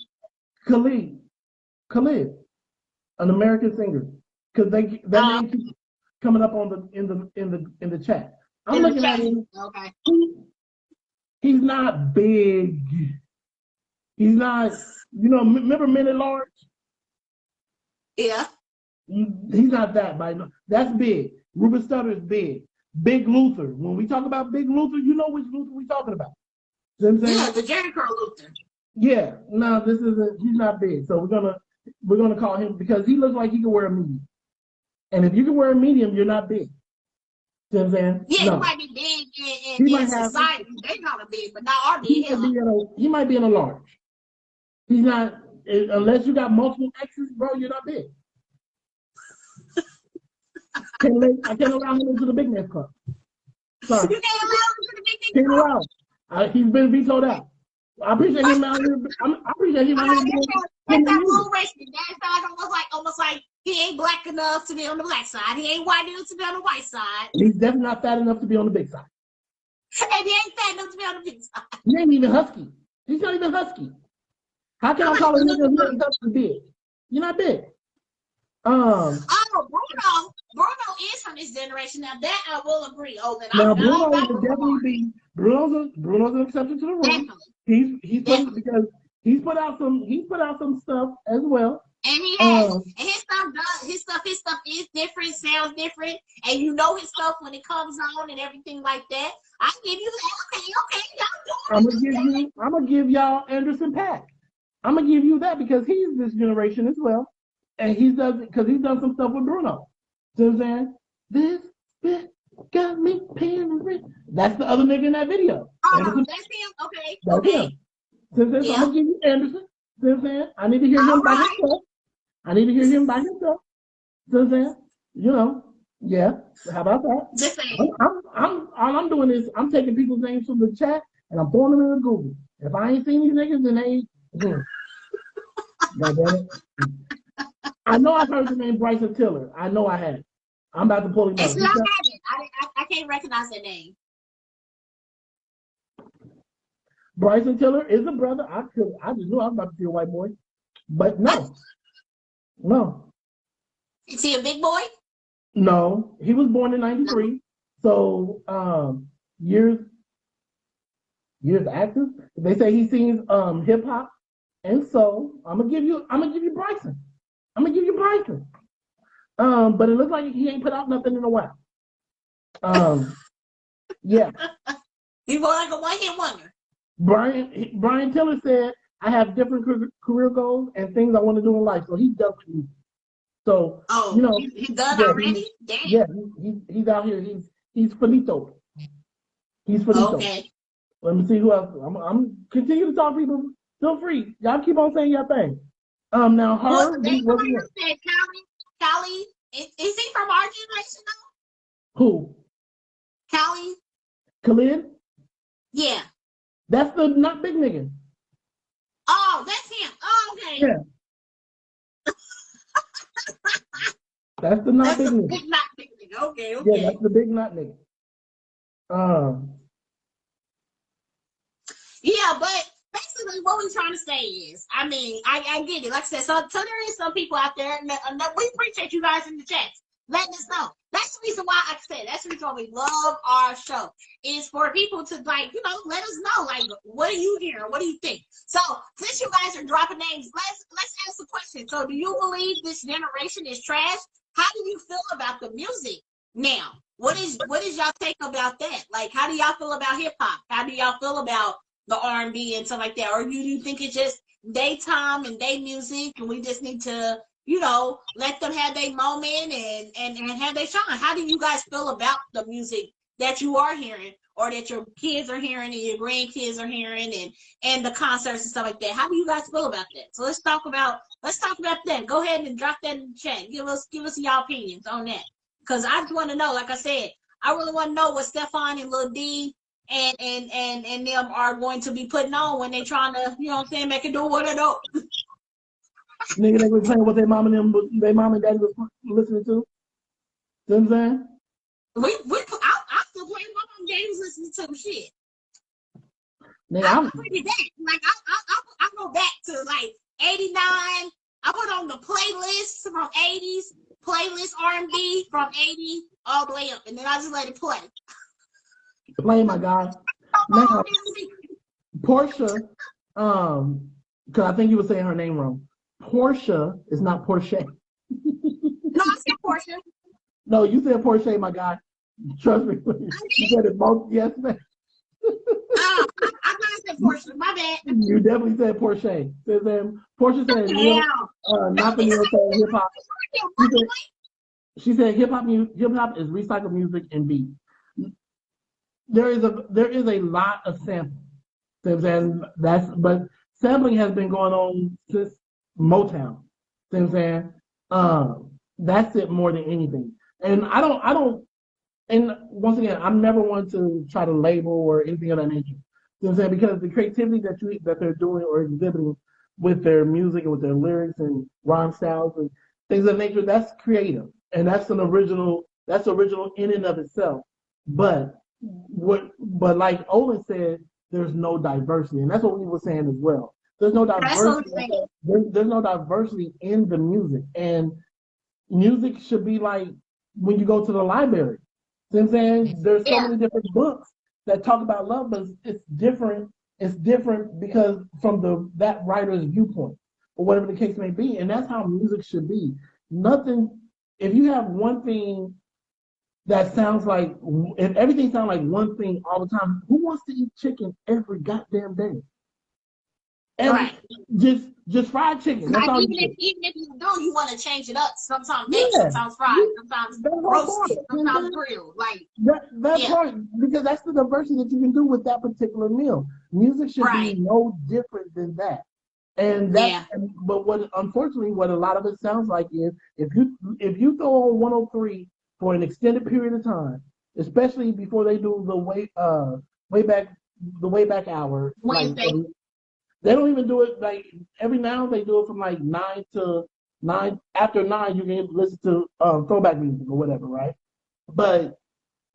Khalid, an American singer, because that name keeps coming up in the chat. I'm looking at him. Okay. He's not big. He's not. Remember Men at Large? Yeah. He's not that by no. That's big. Ruben Studdard is big. Big Luther. When we talk about Big Luther, you know which Luther we're talking about. You know what I'm saying? Yeah, the Jerry Curl Luther. Yeah. No, this isn't. He's not big. So we're gonna call him because he looks like he can wear a medium. And if you can wear a medium, you're not big. You know what I'm saying? Yeah, no. He might be big in society. They not a big, but not our big. He might be in a large. He's not, unless you got multiple X's, bro, you're not big. I can't allow him into the big man club. Sorry. You can't allow him into the big man club? Can't allow. He's been vetoed out. I appreciate him out here. I appreciate him out here. That's that rule racing. That's almost like he ain't black enough to be on the black side. He ain't white enough to be on the white side. He's definitely not fat enough to be on the big side. And he ain't fat enough to be on the big side. He ain't even husky. He's not even husky. How can I call a nigga husky big? You're not big. Bruno is from this generation. Now that I will agree. Bruno will definitely be. Bruno's an exception to the rule. Definitely. Because he's put out some stuff as well. And he has. And his stuff is different, sounds different, and you know his stuff when it comes on and everything like that. I give you that. Okay, y'all. I'm gonna give y'all Anderson .Paak. I'm gonna give you that because he's this generation as well. And he's done some stuff with Bruno. See what I'm saying? This bitch got me paying the rent. That's the other nigga in that video. Oh, that's him. Okay. That's him. So I'm gonna give you Anderson. See what I'm saying? I need to hear him by himself. See what I'm saying? Yeah. How about that? Just saying. All I'm doing is I'm taking people's names from the chat and I'm throwing them in Google. If I ain't seen these niggas, then they ain't. God damn it. I know I've heard the name Bryson Tiller. I know I have. I'm about to pull him up. It's not I can't recognize that name. Bryson Tiller is a brother. I just knew I was about to see a white boy. But no. Is he a big boy? No. He was born in 93. So years active. They say he sings hip hop and soul. I'm gonna give you Bryson. But it looks like he ain't put out nothing in a while. Yeah. He was like a one-hit wonder. Brian Tiller said, I have different career goals and things I want to do in life. So he's done with me. So, he's done already? Damn. Yeah, he's out here. He's finito. Okay. Let me see who else. I'm continue to talk to people. Feel free. Y'all keep on saying your thing. Now, somebody else said Callie. Is he from our generation though? Who? Khalid? Khalid? Yeah. That's the not big nigga. Oh, that's him. Oh, okay. Yeah. That's the not That's big the nigga. big, not big nigga. Okay, Yeah, okay. that's the big not nigga. Yeah, but basically what we're trying to say is, I mean, I get it. Like I said, so there is some people out there, and we appreciate you guys in the chat letting us know. That's the reason why, like I said, that's the reason why we love our show, is for people to, like, you know, let us know, like, what are you hearing? What do you think? So since you guys are dropping names, let's ask a question. So do you believe this generation is trash? How do you feel about the music now? What is y'all take about that? Like, how do y'all feel about hip hop? How do y'all feel about the R&B and stuff like that? Or do you think it's just daytime and day music, and we just need to, you know, let them have their moment and have their shine? How do you guys feel about the music that you are hearing, or that your kids are hearing and your grandkids are hearing, and the concerts and stuff like that? How do you guys feel about that? So let's talk about that. Go ahead and drop that in the chat. Give us y'all opinions on that. Because I just want to know, like I said, I really want to know what Stefan and Lil D and them are going to be putting on when they trying to, you know what I'm saying, make it do what it do. Nigga, they was playing what their mom and daddy was listening to. You know what I'm saying? I still play my mom games listening to some shit. Nigga, I bring it back. Like I go back to like 89. I put on the playlist from 80s, playlist R&B from 80 all the way up, and then I just let it play. Play, my guy. Now, Portia, because I think you were saying her name wrong. Portia is not Porsche. No, I said Portia. No, you said Porsche, my guy. Trust me. You said it both. Yes, man. I thought I said Portia. My bad. You definitely said Porsche. Portia said, not the neo soul hip hop. She said hip hop is recycled music and beat. There is a lot of sampling. And but sampling has been going on since Motown. You know what I'm saying? That's it more than anything. And I don't, and once again, I'm never one to try to label or anything of that nature. You know what I'm saying? Because the creativity that they're doing or exhibiting with their music and with their lyrics and rhyme styles and things of that nature, that's creative. And that's original in and of itself. But like Olin said, there's no diversity. And that's what we were saying as well. There's no diversity. There's no diversity in the music. And music should be like when you go to the library. You know what I'm saying? There's so many different books that talk about love, but it's different. It's different because from that writer's viewpoint, or whatever the case may be. And that's how music should be. Nothing. If you have one thing that sounds like, if everything sounds like one thing all the time, who wants to eat chicken every goddamn day? Right. Just fried chicken. That's all even if you do, you want to change it up. Sometimes baked, sometimes fried, sometimes roasted, sometimes grilled. Like that part, because that's the diversity that you can do with that particular meal. Music should be no different than that. And but unfortunately what a lot of it sounds like is if you throw on 103 for an extended period of time, especially before they do the way back hour. Wednesday. Like, they don't even do it like every now they do it from like 9 to 9. After 9, you can listen to throwback music or whatever, right? But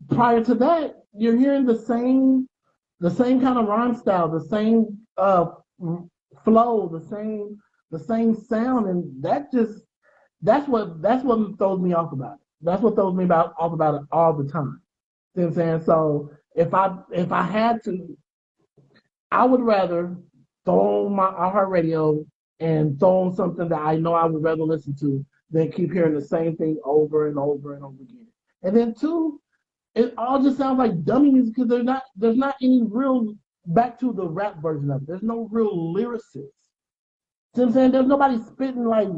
prior to that, you're hearing the same kind of rhyme style, the same flow, the same sound, and that's what throws me off about it. That's what throws me off about it all the time. You know what I'm saying? So if I had to, I would rather throw on my iHeartRadio and throw on something that I know I would rather listen to than keep hearing the same thing over and over and over again. And then two, it all just sounds like dummy music because there's not any real, back to the rap version of it. There's no real lyricists. You know what I'm saying? There's nobody spitting like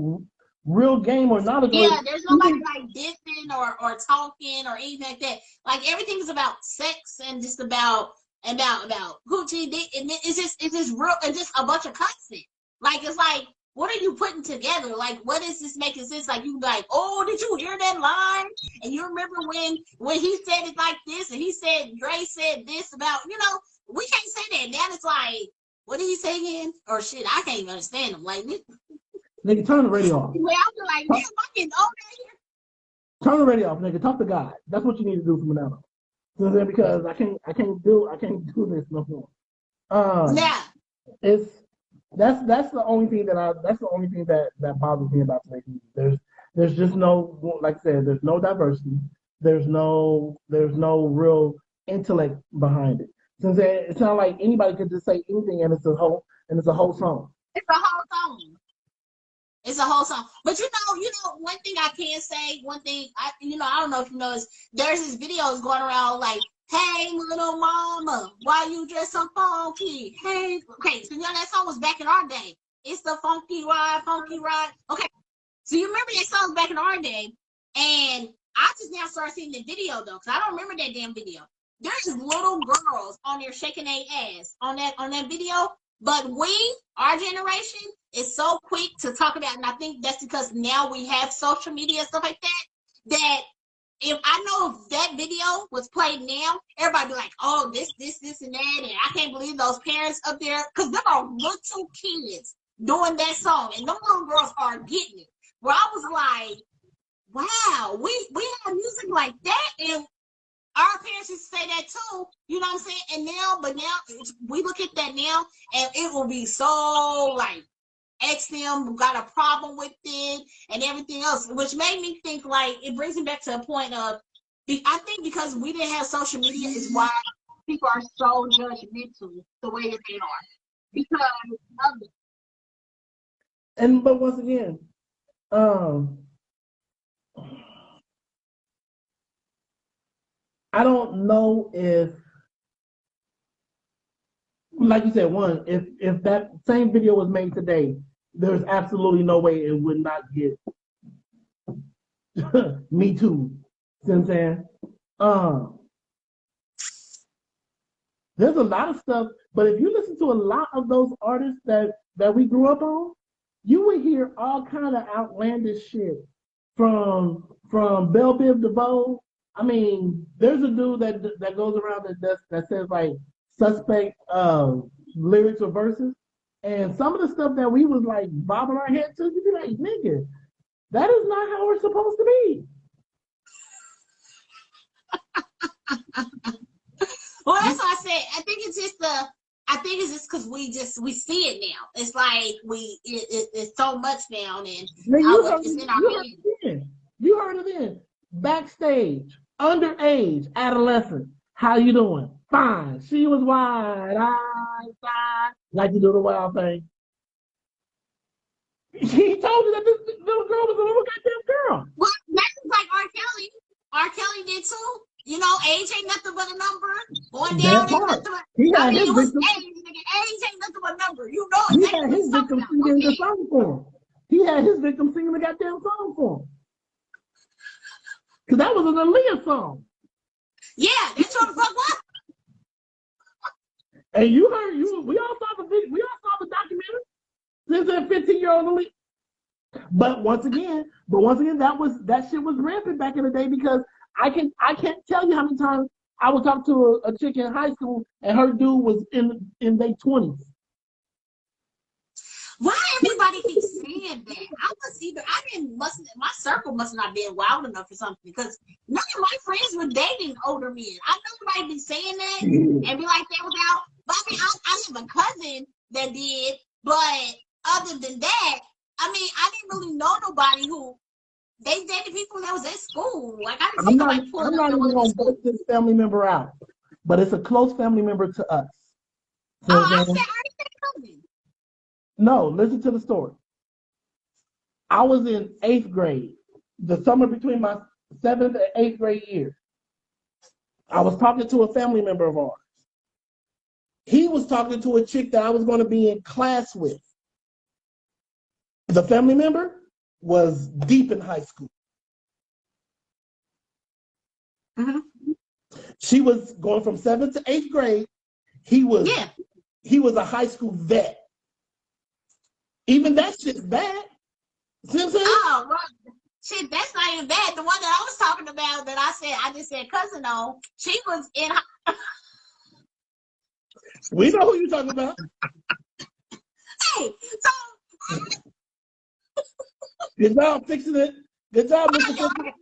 real game or knowledge. Yeah, there's nobody like dissing or talking or anything like that. Like everything is about sex and just about hoochie dick, and it's just real, and just a bunch of cussing. Like it's like what are you putting together? Like, what is this making sense? Like, you like, oh, did you hear that line? And you remember when he said it like this, and he said Dre said this about, we can't say that. Now it's like, what did he say again? Or shit, I can't even understand him. Like, nigga, turn the radio off. well, I'm like, damn, I'm getting older here. Turn the radio off, nigga. Talk to God. That's what you need to do from now on. Because I can't do this no more. Yeah. That's the only thing that bothers me about today's music. There's just no, like I said, there's no diversity. There's no real intellect behind it. Since it's not like anybody could just say anything and it's a whole song. It's a whole song. It's a whole song. But one thing I can say, I don't know if you noticed, there's this videos going around like, hey, little mama, why you dress so funky? Hey, okay, so that song was back in our day. It's the funky ride, funky ride. Okay, so you remember that song back in our day, and I just now started seeing the video though, because I don't remember that damn video. There's little girls on there shaking their ass on that video, but our generation, is so quick to talk about, and I think that's because now we have social media and stuff like that if I know if that video was played now, everybody be like, oh, this, and that, and I can't believe those parents up there, because them are little kids doing that song, and them little girls are getting it. Where I was like, wow, we have music like that, and our parents used to say that too, you know what I'm saying? And now we look at that now, and it will be so like, XM got a problem with it and everything else, which made me think like it brings me back to a point of I think because we didn't have social media is why people are so judgmental the way that they are because of it. But once again, I don't know if, like you said, if that same video was made today, there's absolutely no way it would not get Me Too. See what I'm saying? There's a lot of stuff, but if you listen to a lot of those artists that we grew up on, you would hear all kind of outlandish shit from Belle Biv DeVoe. I mean, there's a dude that goes around that says like suspect lyrics or verses. And some of the stuff that we was like bobbing our head to, you'd be like, nigga, that is not how we're supposed to be. Well, that's what I said. I think it's just because we see it now. It's like it's so much now, and it's in our head. You heard it then. Backstage, underage, adolescent. How you doing? Fine. She was wide-eyed, like you do the wild thing. He told you that this little girl was a little goddamn girl. Well, that's like R. Kelly. R. Kelly did too. Age ain't nothing but a number. Going down ain't nothing but it was age. Age ain't nothing but a number. He had his victim singing the song for him. He had his victim singing the goddamn song for him. Because that was an Aaliyah song. Yeah, that's what the fuck was. And we all saw the documentary. There's a 15-year-old Aaliyah. But once again, that shit was rampant back in the day because I can't tell you how many times I would talk to a chick in high school and her dude was in their 20s. Why everybody keeps saying that? My circle must not been wild enough or something because none of my friends were dating older men. I know everybody been saying that and be like that without. But I mean, I have a cousin that did, but other than that, I mean, I didn't really know nobody who they dated people that was at school. Like I didn't see nobody pulling up. I'm not even gonna put this family member out, but it's a close family member to us. So I said cousin. No, listen to the story. I was in 8th grade, the summer between my 7th and 8th grade year. I was talking to a family member of ours. He was talking to a chick that I was going to be in class with. The family member was deep in high school. Mm-hmm. She was going from 7th to 8th grade. He was a high school vet Even that shit's bad. See what I'm saying? Oh, well, shit, that's not even bad. The one that I was talking about that I just said cousin on, she was in. We know who you're talking about. Hey, so Good job fixing it. Good job, Mr. Fix It.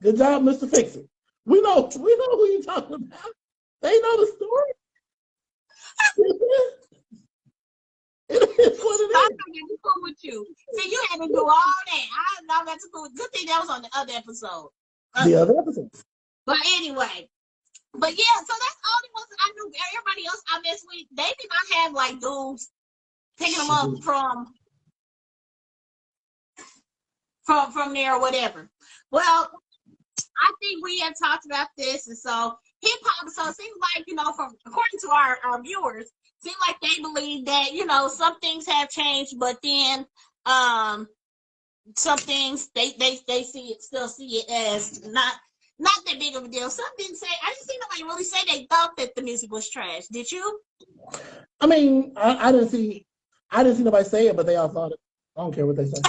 Good job, Mr. Fix It. We know who you're talking about. They know the story. It is what it I'm is. gonna get cool with you. See, you had to do all that. I got to cool. Good thing that was on the other episode. The other episode. But anyway, but yeah, so that's all the ones that I knew. Everybody else I messed with, they did not have like dudes picking them up from there or whatever. Well, I think we had talked about this, and so hip hop. So it seems like, from according to our viewers, seem like they believe that some things have changed, but then some things they still see it as not that big of a deal. Some didn't say. I didn't see nobody really say they thought that the music was trash. Did you? I mean, I didn't see nobody say it, but they all thought it. I don't care what they say.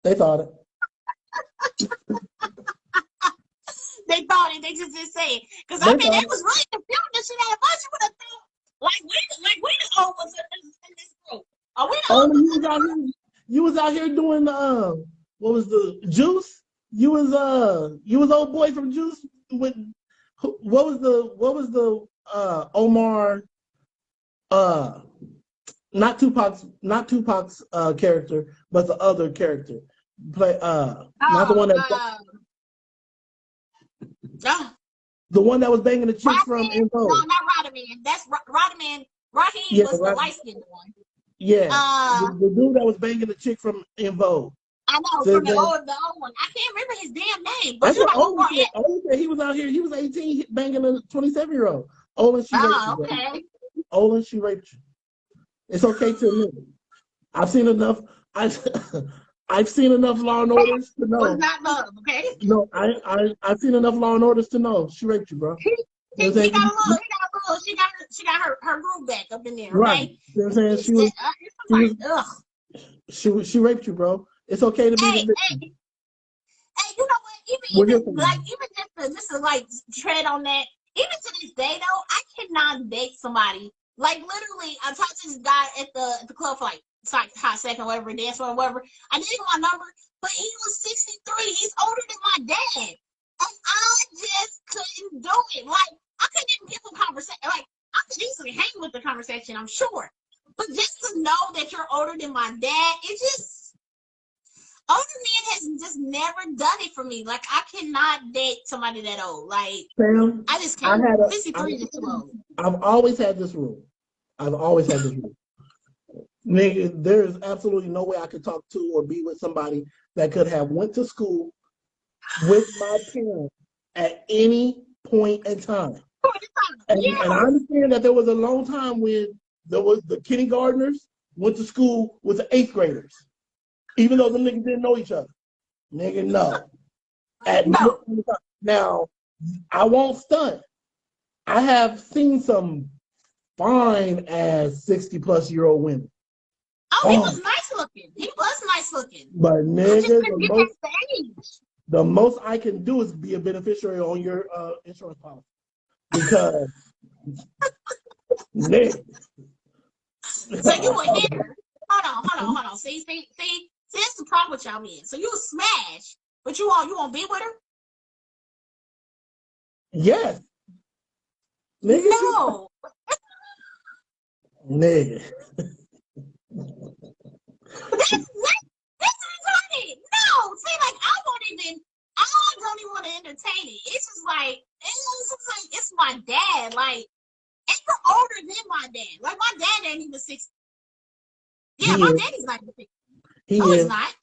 They thought it. They thought it. They just didn't say it. Because I mean, it was really confusing. This shit had a bunch. You would have thought like we the old ones in this group. Are we the old ones? You was out here doing what was the Juice? You was old boy from Juice with what was the Omar not Tupac's character, but the other character. Not the one that the one that was banging the chicks from In Vogue. No, not Rodman. That's Rodman. Raheem was the light-skinned one. Yeah, the dude that was banging the chick from In Vogue. I know, from the old one. I can't remember his damn name. But Olin, he was out here. He was 18 banging a 27-year-old. Olin, she raped you. Okay. Olin, she raped you. It's okay to admit it. I've seen enough. I've seen enough Law and Orders to know. Was not love, okay? No, I've seen enough Law and Orders to know she raped you, bro. She got her groove back up in there, okay? Right. You know what I'm saying? She raped you, bro. It's okay to be the victim. Hey, you know what? Even just to like tread on that. Even to this day though, I cannot date somebody. Like literally, I talked to this guy at the club for like hot second, whatever, dance or whatever. I didn't get my number, but he was 63. He's older than my dad, and I just couldn't do it. Like I couldn't even get the conversation. Like I could easily hang with the conversation, I'm sure, but just to know that you're older than my dad, it just. Older man has just never done it for me. Like I cannot date somebody that old. Like Sam, I just can't. 63 is too old. I've always had this rule. Nigga, there is absolutely no way I could talk to or be with somebody that could have went to school with my parents at any point in time. And I understand that there was a long time when there was the kindergartners went to school with the 8th graders. Even though the niggas didn't know each other. Nigga, no. Now, I won't stunt. I have seen some fine ass 60-plus-year-old women. Oh, he was nice looking. But nigga, the most I can do is be a beneficiary on your insurance policy. Because nigga. So you were here. Hold on. See, that's the problem with y'all men. So you smash, but you won't be with her? Yes. Nigga. No. Nigga. That's retarded. No. See, like I don't even want to entertain it. It's just like it's my dad. Like, and you're older than my dad. Like my dad ain't even 60. Yeah, my daddy's not even 60. He's not.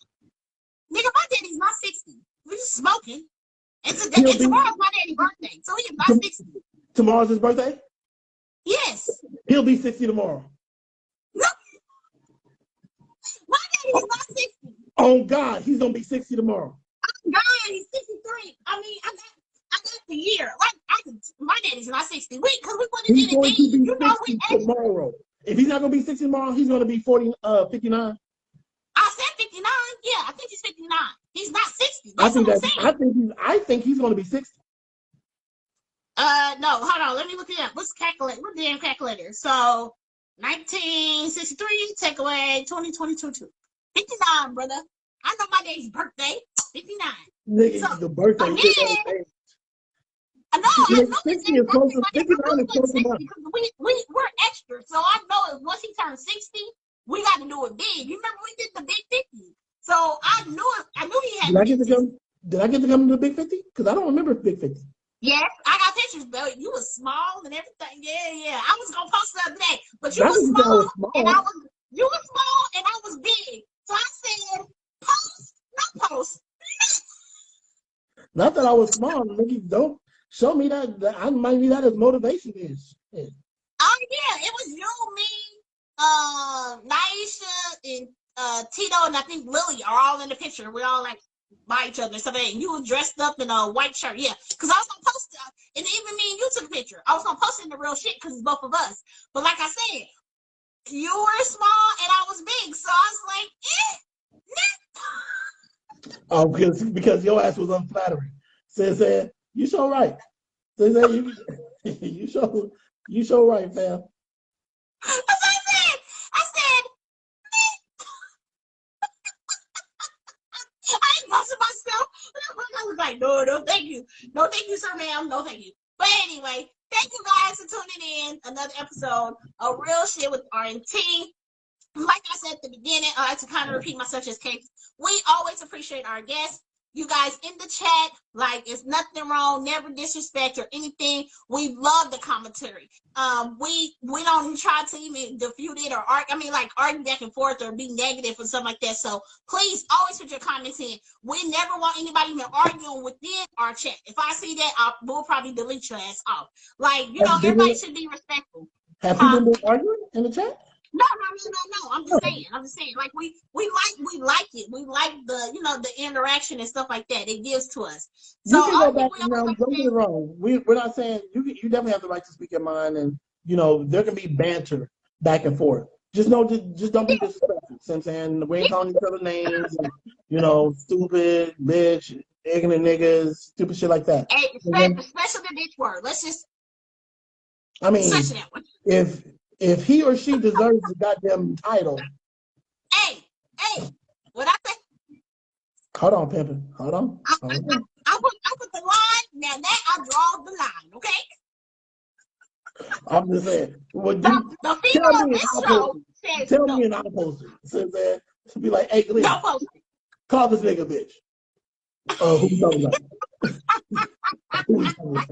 Nigga, my daddy's not 60. We're just smoking. And tomorrow's my daddy's birthday. So he is not 60. Tomorrow's his birthday? Yes. He'll be 60 tomorrow. No. My daddy's not 60. Oh God, he's gonna be 60 tomorrow. Oh God, he's 63. I mean, I got the year. Like my daddy's not 60. Because we put it in tomorrow. If he's not gonna be 60 tomorrow, he's gonna be 59. I said 59. Yeah, I think he's 59. He's not 60. That's what I'm saying. I think he's gonna be 60. No, hold on. Let me look it up. What's calculator? What damn calculator? So 1963 take away 2022. 59, brother. I know my day's birthday. 59. Nigga, So, the birthday. I know 60 is close to 59 is close to because we're extra. So I know if once he turns 60, we got to do it big. You remember we did the big 50. So I knew he had. Did I get to come to the big 50? Because I don't remember big 50. Yes, I got pictures, bro. You was small and everything. Yeah. I was gonna post the other day, but you was small, and you was small and I was big. So I said, post, not post. Not that I was small. Nigga, don't show me that. I might need that as motivation. Oh yeah, it was you, me, Naisha, and Tito, and I think Lily are all in the picture. We're all like by each other. So that you were dressed up in a white shirt, yeah. Because I was gonna post it, and even me and you took a picture. I was gonna post it in the real shit because it's both of us. But like I said, you were small and I was big, so I was like, Oh, because your ass was unflattering. Says you so right. Says you so right, fam. That's what I said. I ain't posting myself. I was like, no, thank you. No, thank you, sir, ma'am. No, thank you. But anyway, thank you guys for tuning in. Another episode of Real Shit with R&T. Like I said at the beginning, I like to kind of repeat myself just in case. We always appreciate our guests. You guys in the chat, like it's nothing wrong, never disrespect or anything. We love the commentary. We don't even try to even defute it or argue back and forth or be negative or something like that. So please always put your comments in. We never want anybody even arguing within our chat. If I see that, we'll probably delete your ass off. Like, everybody should be respectful. Have people been arguing in the chat? No. I'm just saying. Like we like it. We like the interaction and stuff like that it gives to us. So you can go back and don't get me wrong. We're not saying you definitely have the right to speak your mind, and there can be banter back and forth. Just don't be disrespectful. You know what I'm saying? We ain't calling each other names, and, stupid, bitch, ignorant niggas, stupid shit like that. Hey, especially the bitch word. Let's just. I mean, if he or she deserves the goddamn title. Hey, what I say? Hold on, pimpin'. Hold on. I put the line. Now that I draw the line, okay? I'm just saying. Well, the female of this show says tell no. me and I'll post it. Says that to be like, hey, Glenn, don't post it. Call this nigga bitch. Who you talking about? I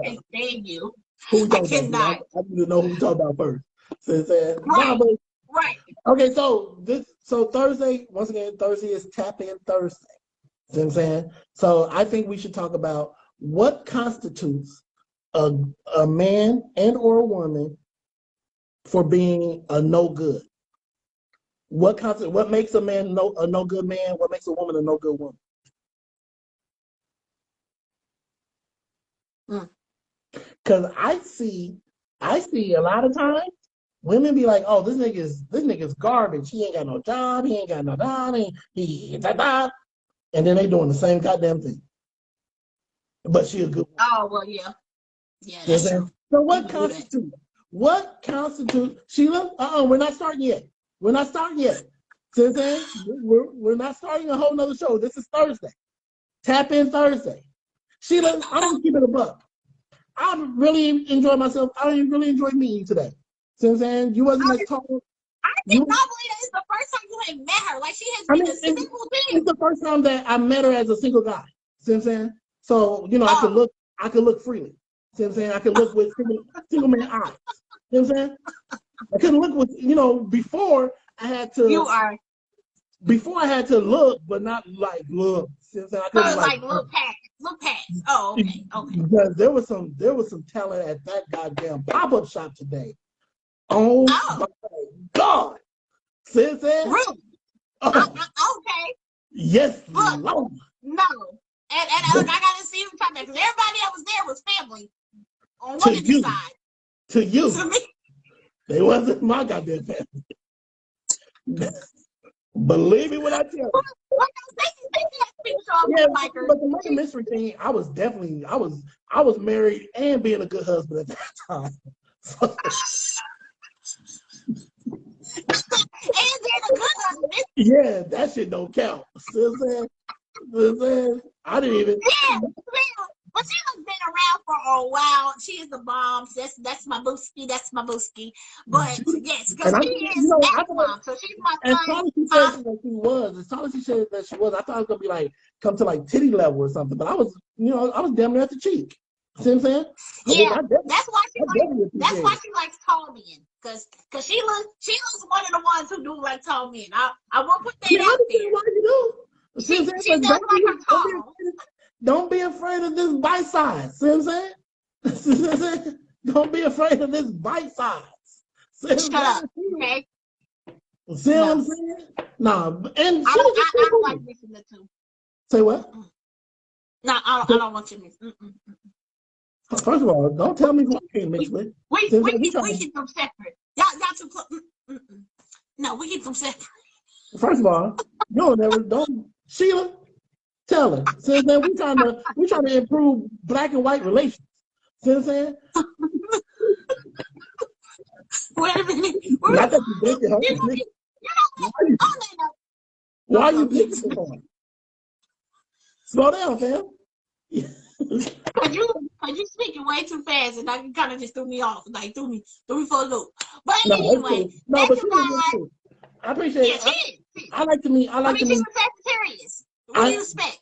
can't stand you. I cannot. I need to know who you talking about first. Right. Okay, so Thursday, once again, Thursday is Tap In Thursday. You know what I'm saying? So I think we should talk about what constitutes a man and or a woman for being a no good. What makes a man a no good man? What makes a woman a no good woman? Because I see a lot of times women be like, "Oh, this nigga's garbage. He ain't got no job. He ain't got no job. And then they doing the same goddamn thing. But she a good woman. Oh well, yeah, that's true. So what constitutes? What constitutes? Sheila, we're not starting yet. We're not starting yet. We're not starting a whole nother show. This is Thursday. Tap In Thursday. Sheila, I'm gonna keep it a buck. I really enjoyed myself. I really enjoyed meeting you today. See what I'm saying? You wasn't as tall. I cannot believe that it's the first time you have met her. Like she has been a single thing. It's the first time that I met her as a single guy. See what I'm saying? So, I could look freely. See what I'm saying? I could look with single man eyes. You know what I'm saying? I couldn't look with, before I had to. Before I had to look, but not like look. See what I'm saying? I couldn't look past. Oh, okay. Because there was some talent at that goddamn pop-up shop today. Oh. My God. See what I'm saying? Really? Okay. Yes, Look, Lord. No. And I gotta see who talking about because everybody that was there was family on one side. To you. To me. They wasn't my goddamn family. Believe me when I tell you. Yeah, but the murder mystery thing, I was married and being a good husband at that time. So, and then a good husband. Yeah, that shit don't count. See what I'm saying? I didn't even. Yeah, but she has been around for a while. She is the bomb. That's my booski. That's my booski. But yes, because she is ex-mom, so she's my as son. tall as she said that she was, as tall as she said that she was, I thought it was gonna be like come to like titty level or something. But I was damn near at the cheek. See what I'm saying? Yeah, that's why she likes tall men. Cause she looks one of the ones who do like tall men. I won't put that out there. Why you do? She does like her tall. Don't be afraid of this bite size. See what I'm saying? Don't be afraid of this bite size. Shut up. Okay. See what I'm saying? Nah, and I don't like mixing the two. Say what? No, I don't want you to mix. First of all, don't tell me who you can't mix with. We keep them separate. Y'all too close. No, we keep them separate. First of all, don't Sheila, tell her. Since then we trying to improve black and white relations. See what I'm saying? Wait a minute. Not that you did it, why are you picking so hard? Slow down, fam. Cause you speaking way too fast, and you kind of just threw me off, like threw me for a loop. But anyway, but I appreciate it. I like to meet. She's a Sagittarius. What do you expect?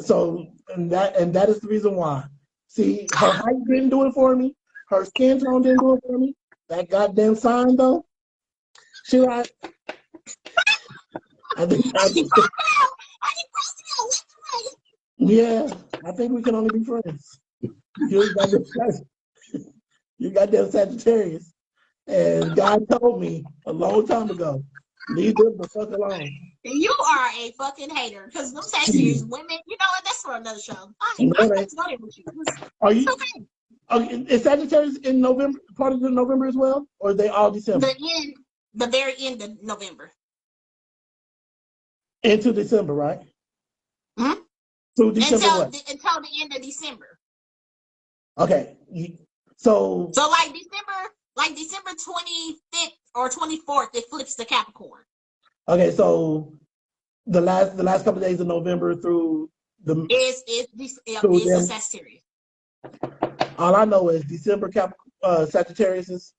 So, and that is the reason why. See, her height didn't do it for me. Her skin tone didn't do it for me. That goddamn sign, though. She like. Yeah, I think we can only be friends. You goddamn Sagittarius. And God told me a long time ago, leave them the fuck alone. You are a fucking hater, because them Sagittarius women, you know what? That's for another show. I'm not starting with you. Are you? Okay. Is Sagittarius in November, part of the November as well, or are they all December? The very end of November. Into December, right? Mm-hmm. Through December until the end of December. Okay. So like December 25th or 24th, it flips to Capricorn. Okay, so the last couple of days of November through the is a Sagittarius. All I know is December Sagittarius is.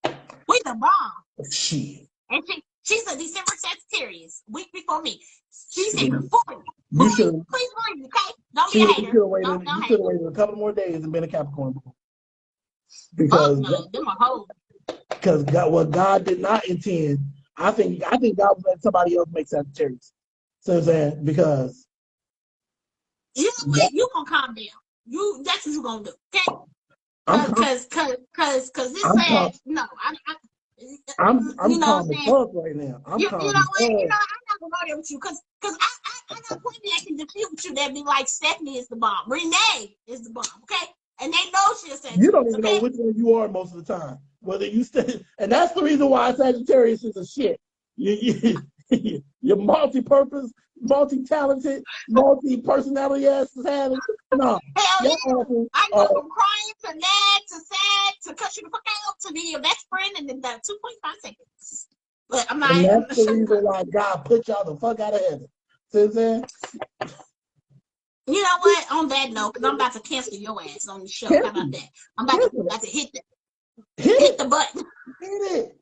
We the bomb. Shit. And she's a December Sagittarius, week before me. She said, please believe me, okay? Don't be a hater. You should have waited a couple more days and been a Capricorn. Because what God did not intend, I think God was letting somebody else make Sagittarius. So I'm saying, because you gonna calm down. That's what you gonna do, okay? Because this said no. I'm calm as fuck right now. You know what? I'm not gonna go there with you because I know plenty that can defeat with you that be like Stephanie is the bomb, Renee is the bomb, okay? And they know she'll say you don't even know which one you are most of the time. Whether you stay, and that's the reason why Sagittarius is a shit. You're multi-purpose, multi-talented, multi-personality ass having. No. Hell yeah. I go from crying to mad to sad to cut you the fuck out to be your best friend in about 2.5 seconds. But I'm not. And that's the reason why God put y'all the fuck out of heaven. See what I'm saying? You know what? On that note, because I'm about to cancel your ass on the show. How about that? I'm about to hit the button. Hit it.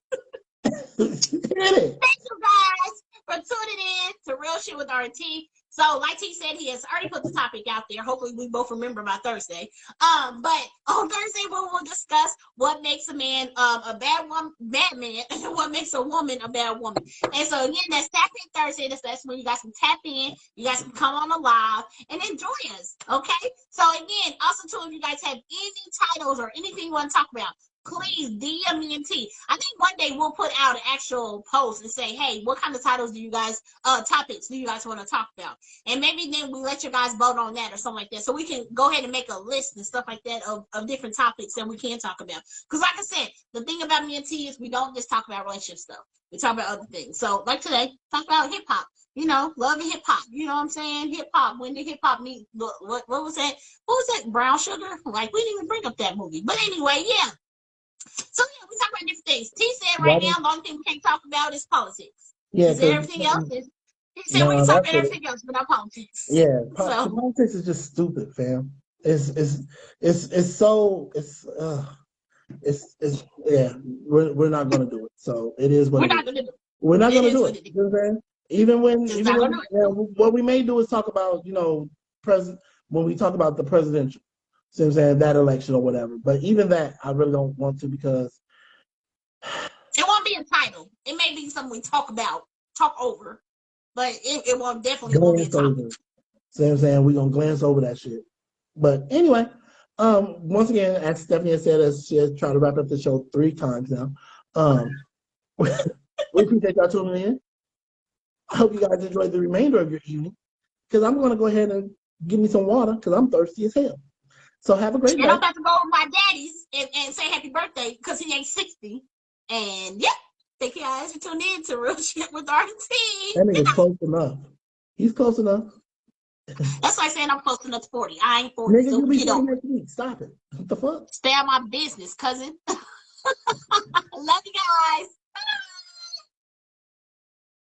Hit it. Thank you guys for tuning in to Real Shit with R&T. So, like T said, he has already put the topic out there. Hopefully, we both remember by Thursday. But on Thursday, we will discuss what makes a man a bad man, and what makes a woman a bad woman. And so, again, that's Tap In Thursday. That's when you guys can tap in. You guys can come on the live and enjoy us. Okay. So, again, also too, if you guys have any titles or anything you want to talk about, please DM me and T. I think one day we'll put out an actual post and say, hey, what kind of titles do you guys, topics do you guys want to talk about? And maybe then we let you guys vote on that or something like that. So we can go ahead and make a list and stuff like that of different topics that we can talk about. Because like I said, the thing about me and T is we don't just talk about relationship stuff. We talk about other things. So like today, talk about hip hop. You know, love and hip hop. You know what I'm saying? Hip hop. When did hip hop meet? What was that? What was that? Brown Sugar? Like we didn't even bring up that movie. But anyway, yeah. So yeah, we talk about different things. T said right now the only thing we can't talk about is politics. Yeah, he said everything else is. He said we no, can talk that's about everything else, but not politics. yeah. So Politics is just stupid, fam. It's so it's yeah. We're not gonna do it. So it is what we're it not is. gonna do it. We're not It gonna is do what it. it is. You know what I'm saying? Even when Just not gonna do it. what we may do is talk about president when we talk about the presidential. See what I'm saying? That election or whatever. But even that, I really don't want to because It won't be a title. It may be something we talk about, talk over, but it won't be a glance topic. over. See what I'm saying? We're gonna glance over that shit. But anyway, once again, as Stephanie has said, as she has tried to wrap up the show 3 times now. We appreciate y'all tuning in. I hope you guys enjoyed the remainder of your evening. Because I'm gonna go ahead and give me some water because I'm thirsty as hell. So have a great And day. I'm about to go over my daddy's and say happy birthday because he ain't 60. And yeah, thank you guys for tuning in to Real Shit with R&T. That nigga's close enough. He's close enough. That's like saying I'm close enough to 40. I ain't 40, Nigga, so you'll be get 40 over it. next week. Stop it. What the fuck? Stay out my business, cousin.